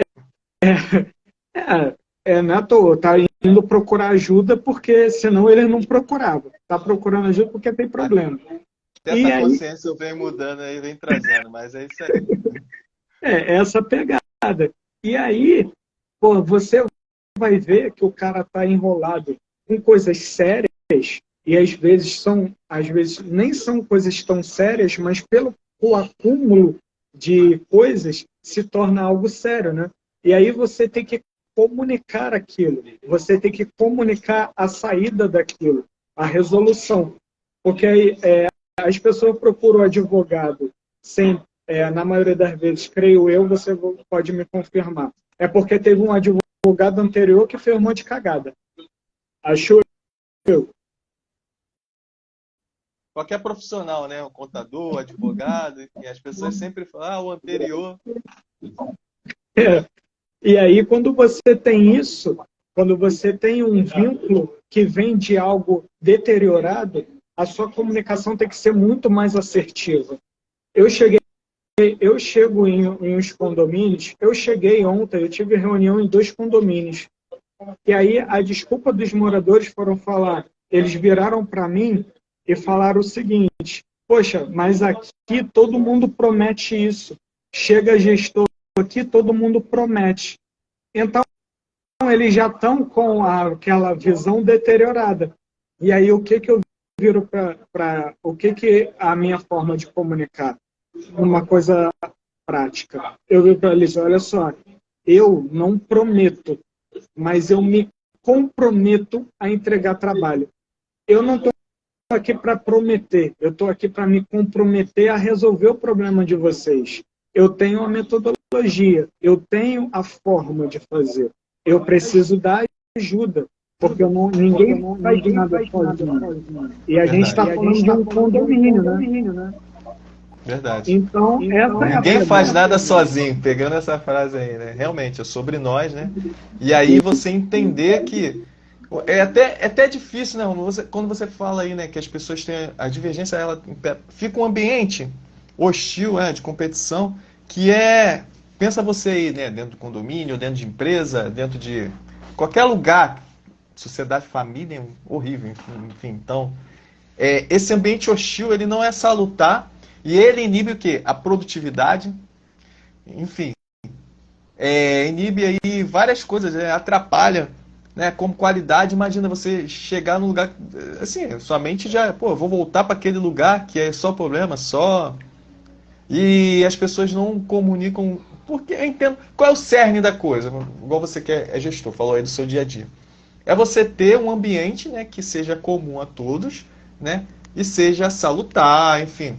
Não é à toa, tá indo procurar ajuda porque senão ele não procurava. Está procurando ajuda porque tem problema. Essa consciência eu venho mudando aí, vem trazendo, mas é isso aí. Essa pegada. E aí, você vai ver que o cara está enrolado com coisas sérias e às vezes nem são coisas tão sérias, mas pelo acúmulo de coisas se torna algo sério, né? E aí você tem que comunicar aquilo, você tem que comunicar a saída daquilo, a resolução. Porque as pessoas procuram advogado sem, na maioria das vezes, creio eu, você pode me confirmar. É porque teve um advogado anterior que fez um monte de cagada. Achou eu. Qualquer profissional, né? Um contador, advogado, e as pessoas sempre falam, o anterior. E aí, quando você tem isso, quando você tem um vínculo que vem de algo deteriorado, a sua comunicação tem que ser muito mais assertiva. Eu chego em uns condomínios, eu cheguei ontem, eu tive reunião em 2 condomínios. E aí a desculpa dos moradores foram falar, eles viraram para mim e falaram o seguinte, poxa, mas aqui todo mundo promete isso. Chega gestor aqui, todo mundo promete. Então, eles já estão com aquela visão deteriorada. E aí, o que eu viro o que a minha forma de comunicar? uma coisa prática. Eu vi para eles, olha só, eu não prometo, mas eu me comprometo a entregar trabalho. Eu não estou aqui para prometer, eu estou aqui para me comprometer a resolver o problema de vocês. Eu tenho a metodologia, eu tenho a forma de fazer. Eu preciso da ajuda, porque ninguém faz nada sozinho. E a gente está falando de um condomínio, né? Verdade. Então, essa é a Ninguém faz pegada. nada sozinho, pegando essa frase aí, né? Realmente, é sobre nós, né? E aí você entender que é até difícil, né? Quando você fala aí, né, que as pessoas têm a divergência, ela fica um ambiente hostil, né, de competição, que pensa você aí, né, dentro do condomínio, dentro de empresa, dentro de qualquer lugar, sociedade, família, horrível, enfim. Então, esse ambiente hostil, ele não é salutar e ele inibe o quê? A produtividade, enfim, inibe aí várias coisas, atrapalha, né, como qualidade. Imagina você chegar num lugar, assim, sua mente já, pô, eu vou voltar para aquele lugar que é só problema, só. E as pessoas não comunicam, porque eu entendo, qual é o cerne da coisa? Igual você que é gestor, falou aí do seu dia a dia. É você ter um ambiente, né, que seja comum a todos, né, e seja salutar, enfim,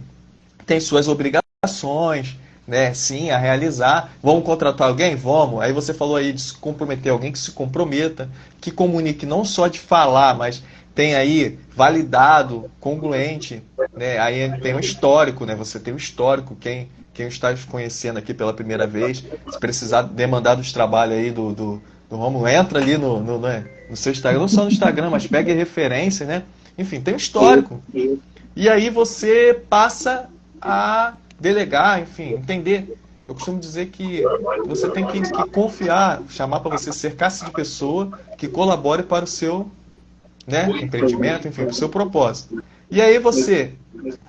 tem suas obrigações, né? Sim, a realizar. Vamos contratar alguém? Vamos. Aí você falou aí de se comprometer alguém que se comprometa, que comunique não só de falar, mas tem aí validado, congruente, né? Aí tem um histórico, né? Você tem um histórico, quem está conhecendo aqui pela primeira vez, se precisar demandar dos trabalhos aí do Romulo, entra ali né, no seu Instagram, não só no Instagram, mas pega referência, né? Enfim, tem um histórico. E aí você passa a delegar, enfim, entender. Eu costumo dizer que você tem que confiar, chamar para você, cercar-se de pessoa que colabore para o seu, né, empreendimento, enfim, para o seu propósito. E aí você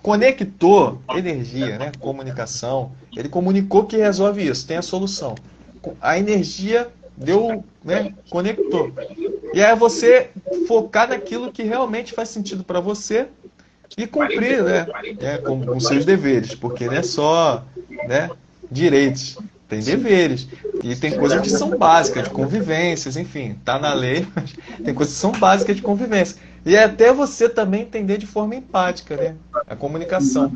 conectou energia, né, comunicação, ele comunicou que resolve isso, tem a solução. A energia deu, né, conectou. E aí você focar naquilo que realmente faz sentido para você e cumprir, né, com os seus deveres, porque não é só, né, direitos, tem deveres. E tem coisas que são básicas, de convivências, enfim, tá na lei, mas tem coisas que são básicas de convivência. E é até você também entender de forma empática, né, a comunicação.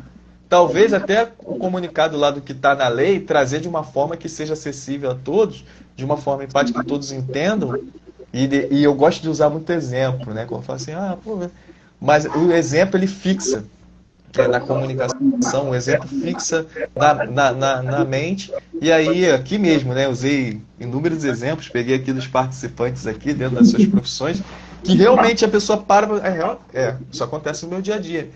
Talvez até o comunicado lá do que está na lei, trazer de uma forma que seja acessível a todos, de uma forma empática que todos entendam. E eu gosto de usar muito exemplo, né? Quando eu falo assim, pô, mas o exemplo ele fixa, na comunicação, o exemplo fixa na mente. E aí, aqui mesmo, né? Usei inúmeros exemplos, peguei aqui dos participantes aqui, dentro das suas profissões, que realmente a pessoa para. Isso acontece no meu dia a dia.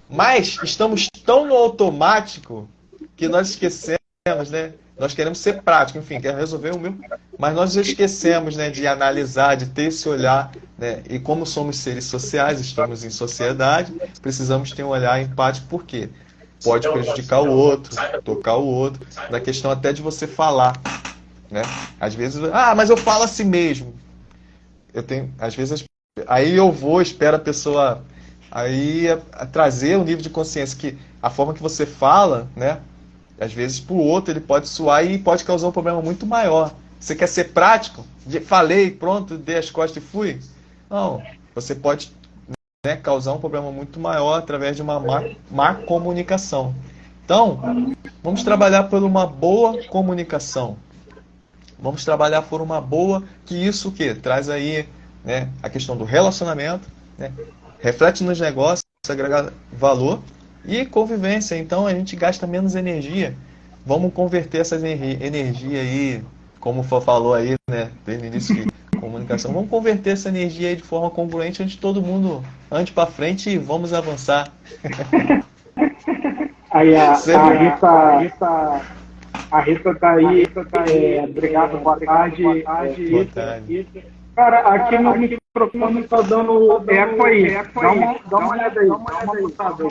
Mas estamos tão no automático que nós esquecemos, né? Nós queremos ser práticos, enfim, quer resolver o meu, mas nós esquecemos, né, de analisar, de ter esse olhar, né? E como somos seres sociais, estamos em sociedade, precisamos ter um olhar empático, porque pode prejudicar o outro, tocar o outro, na questão até de você falar, né? Às vezes, mas eu falo assim mesmo. Eu tenho, às vezes, aí eu vou, espero a pessoa aí trazer o nível de consciência que a forma que você fala, né? Às vezes, para o outro, ele pode soar e pode causar um problema muito maior. Você quer ser prático? Falei, pronto, dei as costas e fui? Não. Você pode, né, causar um problema muito maior através de uma má comunicação. Então, vamos trabalhar por uma boa comunicação. Vamos trabalhar por uma boa, que isso o quê? Traz aí, né, a questão do relacionamento, né, reflete nos negócios, agregar valor e convivência. Então a gente gasta menos energia. Vamos converter essa energia aí, como o falou aí, né, desde o início de comunicação. Vamos converter essa energia aí de forma congruente, onde todo mundo ande para frente e vamos avançar. Aí a Rita tá aí. Obrigado, boa tarde. Boa tarde. Cara, aqui no microfone tá dando eco aí. Dá uma olhada aí, dá uma puxada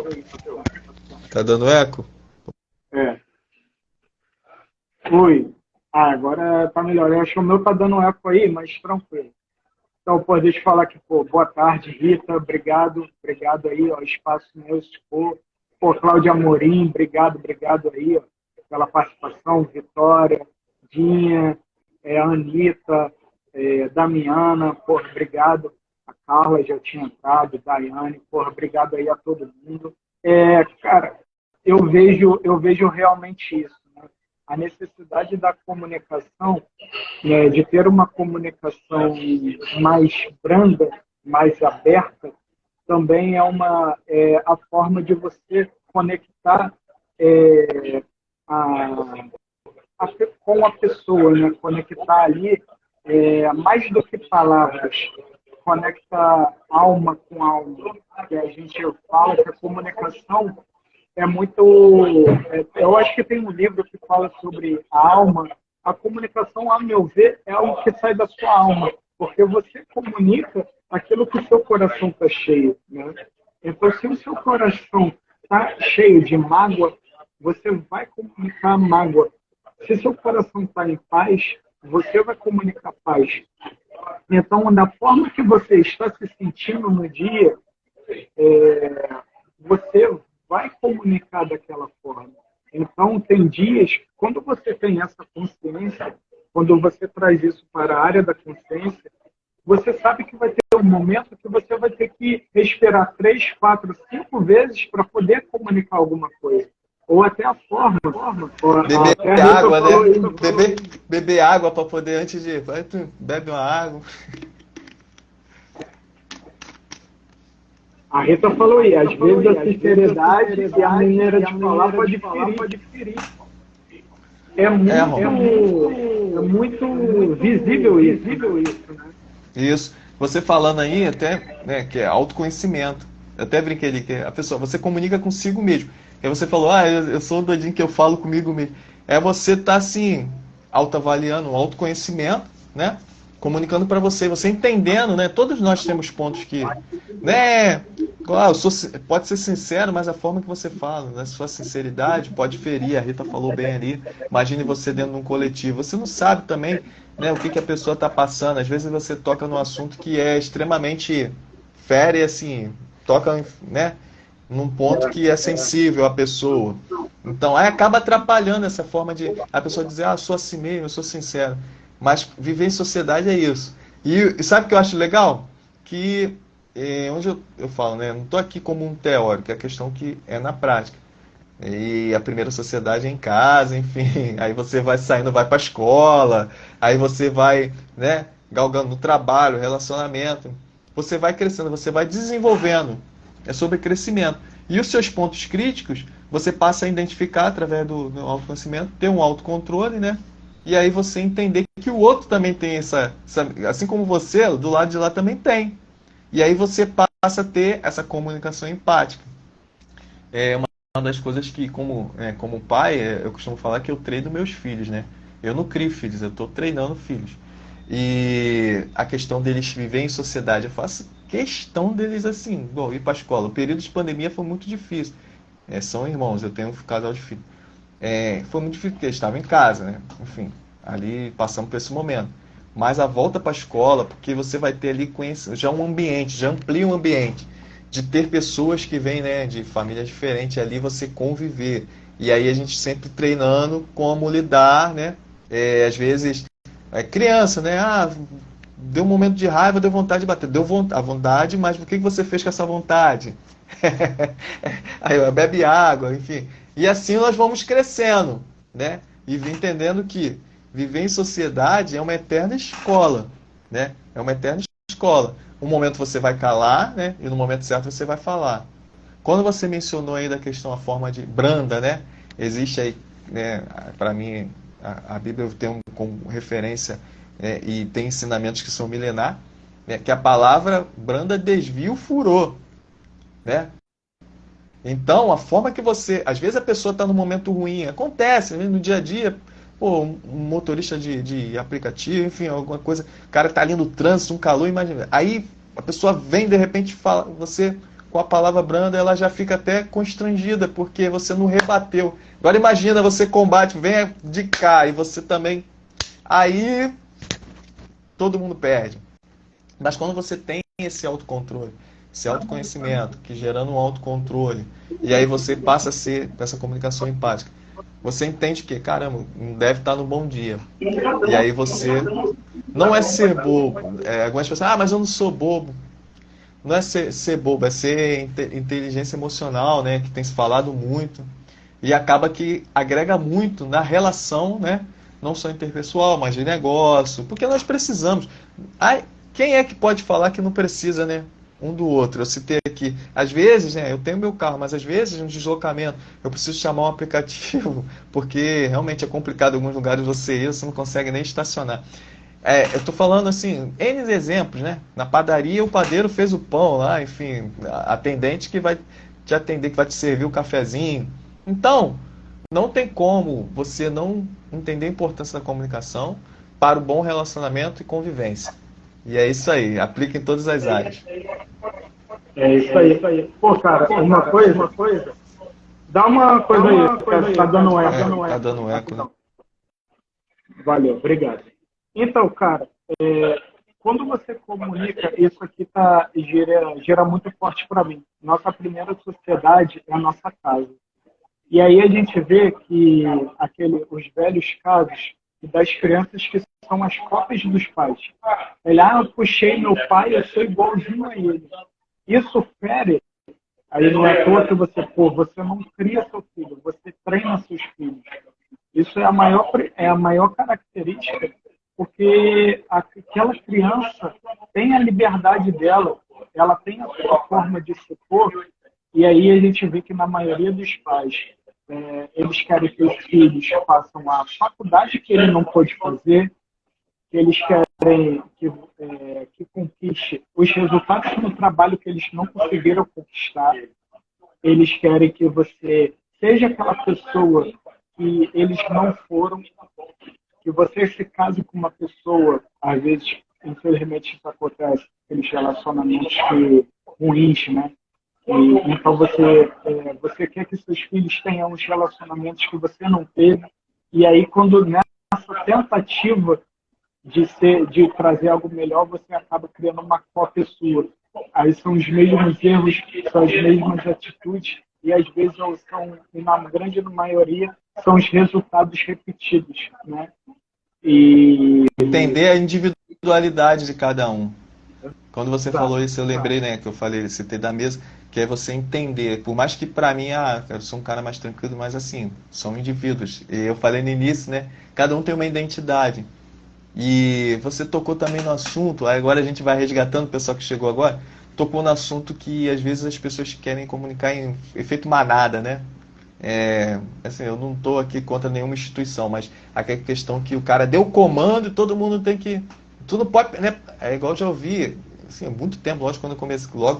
aí. Tá dando eco? Oi. Agora tá melhor. Eu acho que o meu tá dando eco aí, mas tranquilo. Então, pô, deixa eu falar aqui, pô, boa tarde, Rita, obrigado aí, ó, espaço meu, se for. Pô, Cláudia Amorim, obrigado aí, ó, pela participação, Vitória, Dinha, Anitta, Damiana, porra, obrigado. A Carla já tinha entrado, Daiane, porra, obrigado aí a todo mundo. Cara, eu vejo realmente isso, né? A necessidade da comunicação, de ter uma comunicação mais branda, mais aberta, também é a forma de você conectar é, a, com a pessoa, né? Conectar ali mais do que palavras, conecta alma com alma. Que a gente fala que a comunicação é muito. Eu acho que tem um livro que fala sobre a alma. A comunicação, a meu ver, é algo que sai da sua alma, porque você comunica aquilo que o seu coração está cheio, né? Então, se o seu coração está cheio de mágoa, você vai comunicar mágoa. Se seu coração está em paz, você vai comunicar paz. Então, da forma que você está se sentindo no dia, você vai comunicar daquela forma. Então, tem dias, quando você tem essa consciência, quando você traz isso para a área da consciência, você sabe que vai ter um momento que você vai ter que respirar 3, 4, 5 vezes para poder comunicar alguma coisa. Ou até a forma. Beber água, né? Beber água para poder, antes de... Vai, tu bebe uma água. A Rita falou aí, às vezes a sinceridade e a maneira de falar pode diferir. É muito visível isso, né? Isso. Você falando aí, até, né, que é autoconhecimento. Eu até brinquei ali, que a pessoa, você comunica consigo mesmo. Aí você falou, eu sou um doidinho que eu falo comigo mesmo. É você tá assim, autoavaliando, o autoconhecimento, né? Comunicando para você entendendo, né? Todos nós temos pontos que, né? Pode ser sincero, mas a forma que você fala, né? Sua sinceridade pode ferir. A Rita falou bem ali. Imagine você dentro de um coletivo. Você não sabe também, né? O que a pessoa está passando. Às vezes você toca num assunto que é extremamente fere, assim, toca, né? Num ponto que é sensível à pessoa. Então, aí acaba atrapalhando essa forma de a pessoa dizer, eu sou assim mesmo, eu sou sincero. Mas viver em sociedade é isso. E sabe o que eu acho legal? Que, onde eu falo, né? Não estou aqui como um teórico, é a questão que é na prática. E a primeira sociedade é em casa, enfim. Aí você vai saindo, vai para a escola, aí você vai, né, galgando no trabalho, relacionamento. Você vai crescendo, você vai desenvolvendo. É sobre crescimento. E os seus pontos críticos, você passa a identificar através do autoconhecimento, ter um autocontrole, né? E aí você entender que o outro também tem assim como você, do lado de lá também tem. E aí você passa a ter essa comunicação empática. É uma das coisas que, como pai, eu costumo falar que eu treino meus filhos, né? Eu não crio filhos, eu estou treinando filhos. E a questão deles viver em sociedade, eu faço questão deles assim, igual ir para a escola. O período de pandemia foi muito difícil. São irmãos, eu tenho um casal de filhos. Foi muito difícil porque eles estavam em casa, né? Enfim, ali passamos por esse momento. Mas a volta para a escola, porque você vai ter ali já um ambiente, já amplia um ambiente de ter pessoas que vêm, né, de famílias diferentes ali, você conviver. E aí a gente sempre treinando como lidar, né? Às vezes, criança, né? Deu um momento de raiva, deu vontade de bater. Deu a vontade, mas o que você fez com essa vontade? Aí bebe água, enfim. E assim nós vamos crescendo, né? E entendendo que viver em sociedade é uma eterna escola, né? É uma eterna escola. Um momento você vai calar, né? E no momento certo você vai falar. Quando você mencionou aí da questão, a forma de branda, né? Existe aí, né? Para mim, a Bíblia tem como referência, e tem ensinamentos que são milenar, né? Que a palavra branda desvia o furor, né? Então, a forma que você... Às vezes a pessoa está num momento ruim, acontece, né? No dia a dia, pô, um motorista de aplicativo, enfim, alguma coisa, o cara está ali no trânsito, um calor, imagina. Aí a pessoa vem, de repente, fala, você, com a palavra branda, ela já fica até constrangida, porque você não rebateu. Agora imagina, você combate, vem de cá, e você também... Aí, todo mundo perde. Mas quando você tem esse autocontrole, esse autoconhecimento, que gerando um autocontrole, e aí você passa a ser essa comunicação empática. Você entende que, caramba, deve estar no bom dia. E aí você não é ser bobo. Algumas pessoas, mas eu não sou bobo. Não é ser bobo, é ser inteligência emocional, né? Que tem se falado muito. E acaba que agrega muito na relação, né? Não só interpessoal, mas de negócio. Porque nós precisamos. Ai, quem é que pode falar que não precisa, né? Um do outro. Eu citei aqui. Às vezes, né? Eu tenho meu carro, mas às vezes, no deslocamento, eu preciso chamar um aplicativo, porque realmente é complicado em alguns lugares você ir, você não consegue nem estacionar. Eu estou falando assim, N exemplos, né? Na padaria, o padeiro fez o pão lá, enfim, a atendente que vai te atender, que vai te servir o cafezinho. Então, não tem como você não entender a importância da comunicação para o bom relacionamento e convivência. E é isso aí, aplica em todas as áreas. É isso aí, isso aí. Pô, cara, uma coisa. Dá uma coisa aí, cara, tá dando eco. Tá dando eco, né? Valeu, obrigado. Então, cara, quando você comunica, isso aqui gera muito forte para mim. Nossa primeira sociedade é a nossa casa. E aí a gente vê que os velhos casos das crianças que são as cópias dos pais. Eu puxei meu pai, eu sou igualzinho a ele. Isso fere. Aí não é à toa que você não cria seu filho, você treina seus filhos. Isso é a maior característica, porque aquela criança tem a liberdade dela, ela tem a sua forma de se pôr, e aí a gente vê que na maioria dos pais, eles querem que os filhos façam a faculdade que ele não pôde fazer, que eles querem que conquiste os resultados no trabalho que eles não conseguiram conquistar. Eles querem que você seja aquela pessoa que eles não foram, que você se case com uma pessoa, às vezes, infelizmente isso acontece, aqueles relacionamentos ruins, né? Então você quer que seus filhos tenham os relacionamentos que você não teve, e aí quando nessa tentativa de trazer algo melhor, você acaba criando uma cópia sua. Aí são os mesmos erros, são as mesmas atitudes, e às vezes na grande maioria, são os resultados repetidos, né? E Entender a individualidade de cada um. Quando você Exato. falou isso, eu lembrei, né, que eu falei, citei da mesa, que é você entender, por mais que pra mim, eu sou um cara mais tranquilo, mas assim, são indivíduos. E eu falei no início, né, cada um tem uma identidade. E você tocou também no assunto, aí agora a gente vai resgatando o pessoal que chegou agora, tocou no assunto que às vezes as pessoas querem comunicar em efeito manada, né? Assim, eu não estou aqui contra nenhuma instituição, mas aquela questão que o cara deu o comando e todo mundo tem que. Tu não pode, né? É igual eu já ouvi, assim, há muito tempo, logo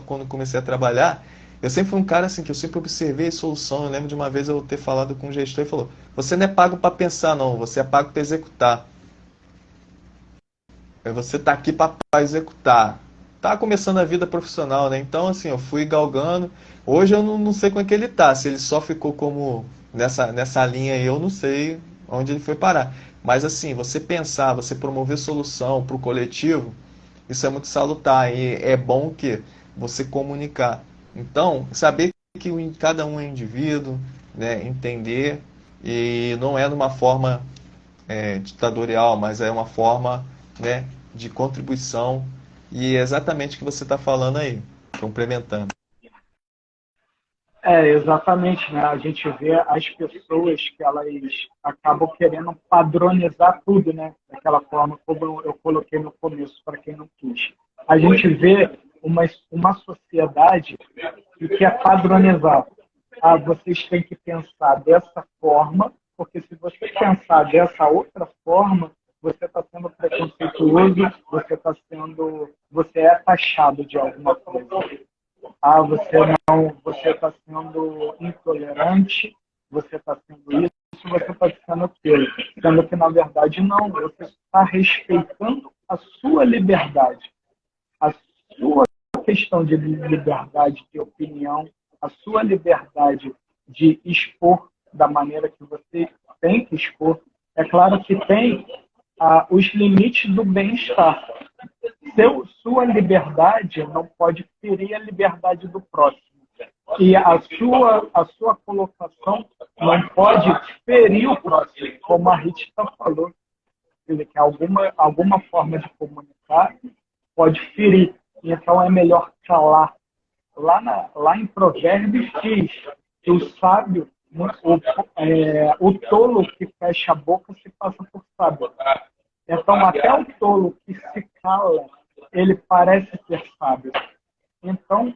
quando comecei a trabalhar, eu sempre fui um cara assim, que eu sempre observei solução. Eu lembro de uma vez eu ter falado com um gestor e falou: você não é pago para pensar, não, você é pago para executar. Você está aqui para executar. Tá começando a vida profissional, né? Então, assim, eu fui galgando. Hoje eu não sei como é que ele tá. Se ele só ficou como nessa linha aí, eu não sei onde ele foi parar. Mas, assim, você pensar, você promover solução para o coletivo, isso é muito salutar. E é bom que você comunicar. Então, saber que cada um é indivíduo, né? Entender. E não é de uma forma ditatorial, mas é uma forma, né, de contribuição, e é exatamente o que você está falando aí, complementando. Exatamente, né? A gente vê as pessoas que elas acabam querendo padronizar tudo, né? Daquela forma como eu coloquei no começo, para quem não quis. A gente vê uma sociedade que quer padronizar. Vocês têm que pensar dessa forma, porque se você pensar dessa outra forma, você está sendo preconceituoso, você é taxado de alguma coisa. Você está sendo intolerante, você está sendo isso, você está sendo aquilo. Sendo que, na verdade, não, você está respeitando a sua liberdade, a sua questão de liberdade de opinião, a sua liberdade de expor da maneira que você tem que expor. É claro que tem os limites do bem-estar. Sua liberdade não pode ferir a liberdade do próximo. E a sua colocação não pode ferir o próximo, como a Rita falou. Que alguma forma de comunicar pode ferir. Então é melhor calar. Lá em Provérbios diz que o sábio, o tolo que fecha a boca se passa por sábio. Então até o tolo que se cala, ele parece ser sábio. Então,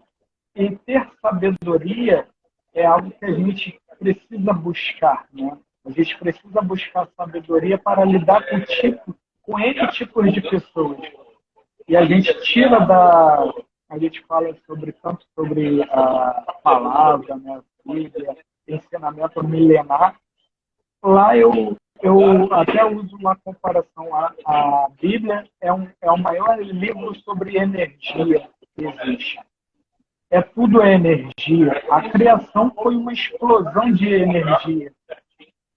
e ter sabedoria é algo que a gente precisa buscar, né? A gente precisa buscar sabedoria para lidar com N tipos de pessoas. E a gente a gente fala tanto sobre a palavra, né, a Bíblia, ensinamento milenar. Lá eu até uso uma comparação. A Bíblia é o maior livro sobre energia que existe. Tudo é energia. A criação foi uma explosão de energia.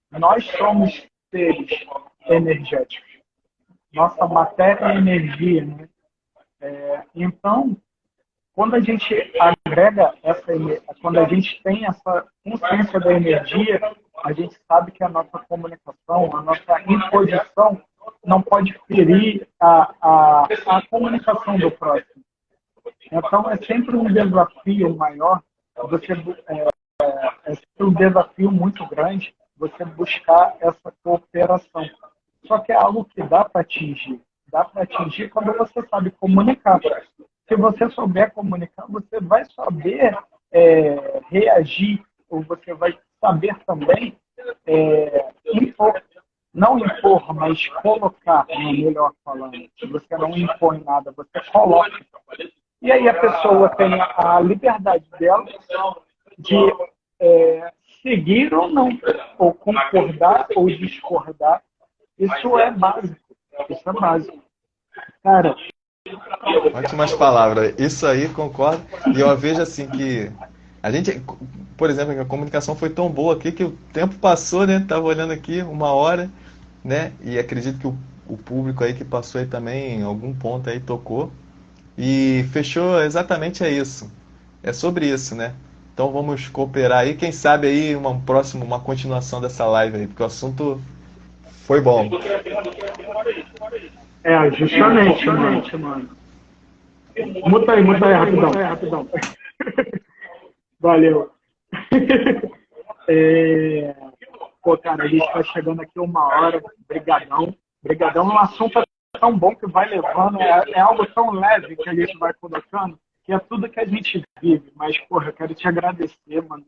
Nós somos seres energéticos. Nossa matéria é energia, né? Então, quando a gente agrega quando a gente tem essa consciência da energia, a gente sabe que a nossa comunicação, a nossa imposição não pode ferir a comunicação do próximo. Então, é sempre um desafio maior, é sempre um desafio muito grande você buscar essa cooperação. Só que é algo que dá para atingir. Dá para atingir quando você sabe comunicar. Se você souber comunicar, você vai saber reagir, ou você vai saber também impor. Não impor, mas colocar, melhor falando. Você não impõe nada, você coloca. E aí a pessoa tem a liberdade dela de seguir ou não, ou concordar ou discordar. Isso é básico. Isso é básico. Cara, ótimas palavras. Isso aí, concordo. E eu vejo assim que a gente, por exemplo, a comunicação foi tão boa aqui que o tempo passou, né? Tava olhando aqui 1 hora, né? E acredito que o público aí que passou aí também, em algum ponto aí tocou. E fechou exatamente isso. É sobre isso, né? Então vamos cooperar aí. Quem sabe aí uma continuação dessa live aí, porque o assunto foi bom. Justamente, mano. Muta aí, rapidão. Valeu. Pô, cara, a gente tá chegando aqui 1 hora. Brigadão. É um assunto tão bom que vai levando. É algo tão leve que a gente vai colocando, que é tudo que a gente vive. Mas, porra, eu quero te agradecer, mano.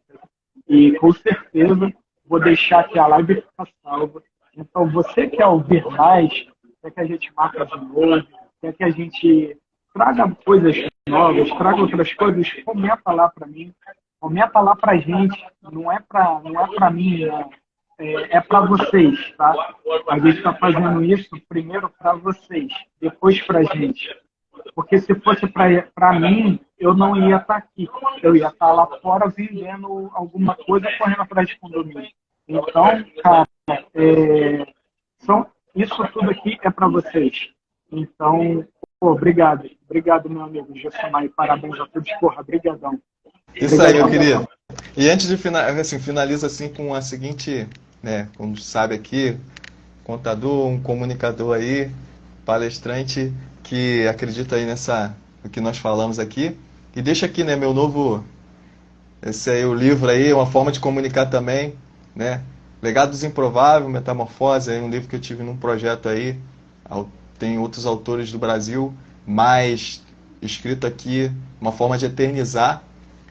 E com certeza vou deixar que a live ficar salva. Então, você quer ouvir mais, quer que a gente marque de novo, quer que a gente traga coisas novas, traga outras coisas, comenta lá para mim, comenta lá pra gente. Não é para mim, é para vocês, tá? A gente está fazendo isso primeiro para vocês, depois para a gente. Porque se fosse para mim, eu não ia estar aqui. Eu ia estar lá fora vendendo alguma coisa, correndo atrás de condomínio. Então, cara, isso tudo aqui é para vocês. Então, pô, obrigado. Obrigado, meu amigo Gessamay. Parabéns a todos. Porra, brigadão. Isso aí, meu querido. E antes de finaliza assim com a seguinte, né, como sabe aqui, contador, um comunicador aí, palestrante que acredita aí no que nós falamos aqui. E deixa aqui, né, esse aí, o livro aí, uma forma de comunicar também, né? Legados Improváveis, Metamorfose, aí um livro que eu tive num projeto aí, tem outros autores do Brasil, mas escrito aqui, uma forma de eternizar.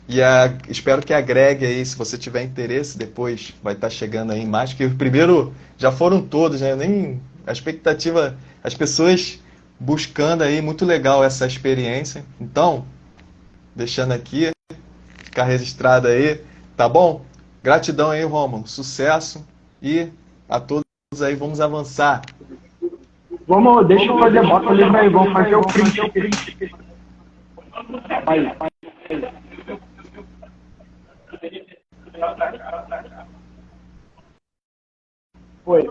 E espero que agregue aí, se você tiver interesse, depois vai estar chegando aí mais, que o primeiro já foram todos, né? Nem a expectativa, as pessoas buscando aí, muito legal essa experiência. Então, deixando aqui, ficar registrado aí, tá bom? Gratidão aí, Rômulo, sucesso e a todos aí, vamos avançar. Deixa eu fazer, bota o livro aí, vamos fazer o print. Vai. Foi.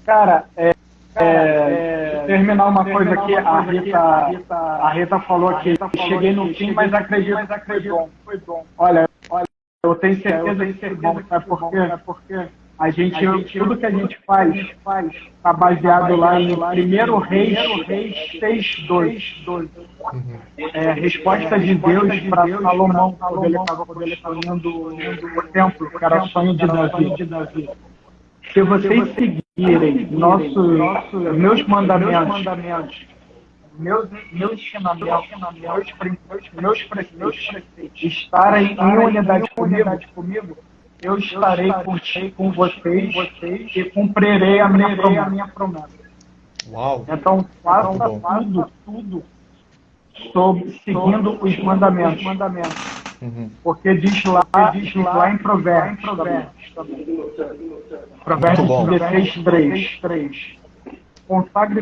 Cara, terminar uma coisa aqui. A Rita falou que cheguei no fim, mas acredito que foi bom. Olha, eu tenho certeza que foi bom, sabe por quê? A gente, tudo que a gente faz está baseado lá em 1 Reis 6:2. Resposta de Deus para Salomão, quando ele estava construindo o templo, que era o sonho de Davi. Se vocês seguirem meus mandamentos, meus ensinamentos, meus preceitos, estarem em unidade comigo, eu estarei com vocês e cumprirei a minha promessa. Uau! Então, faça tudo seguindo os mandamentos. Porque diz lá em Provérbios também. Provérbios 16:3. Consagre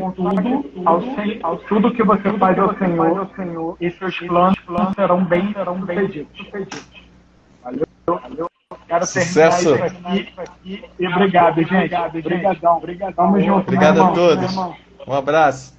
tudo que você faz ao Senhor, e seus planos serão bem sucedidos. Valeu. Quero Sucesso. terminar isso aqui. E obrigado, gente. Obrigadão. Tamo junto. Obrigado a todos. Um abraço.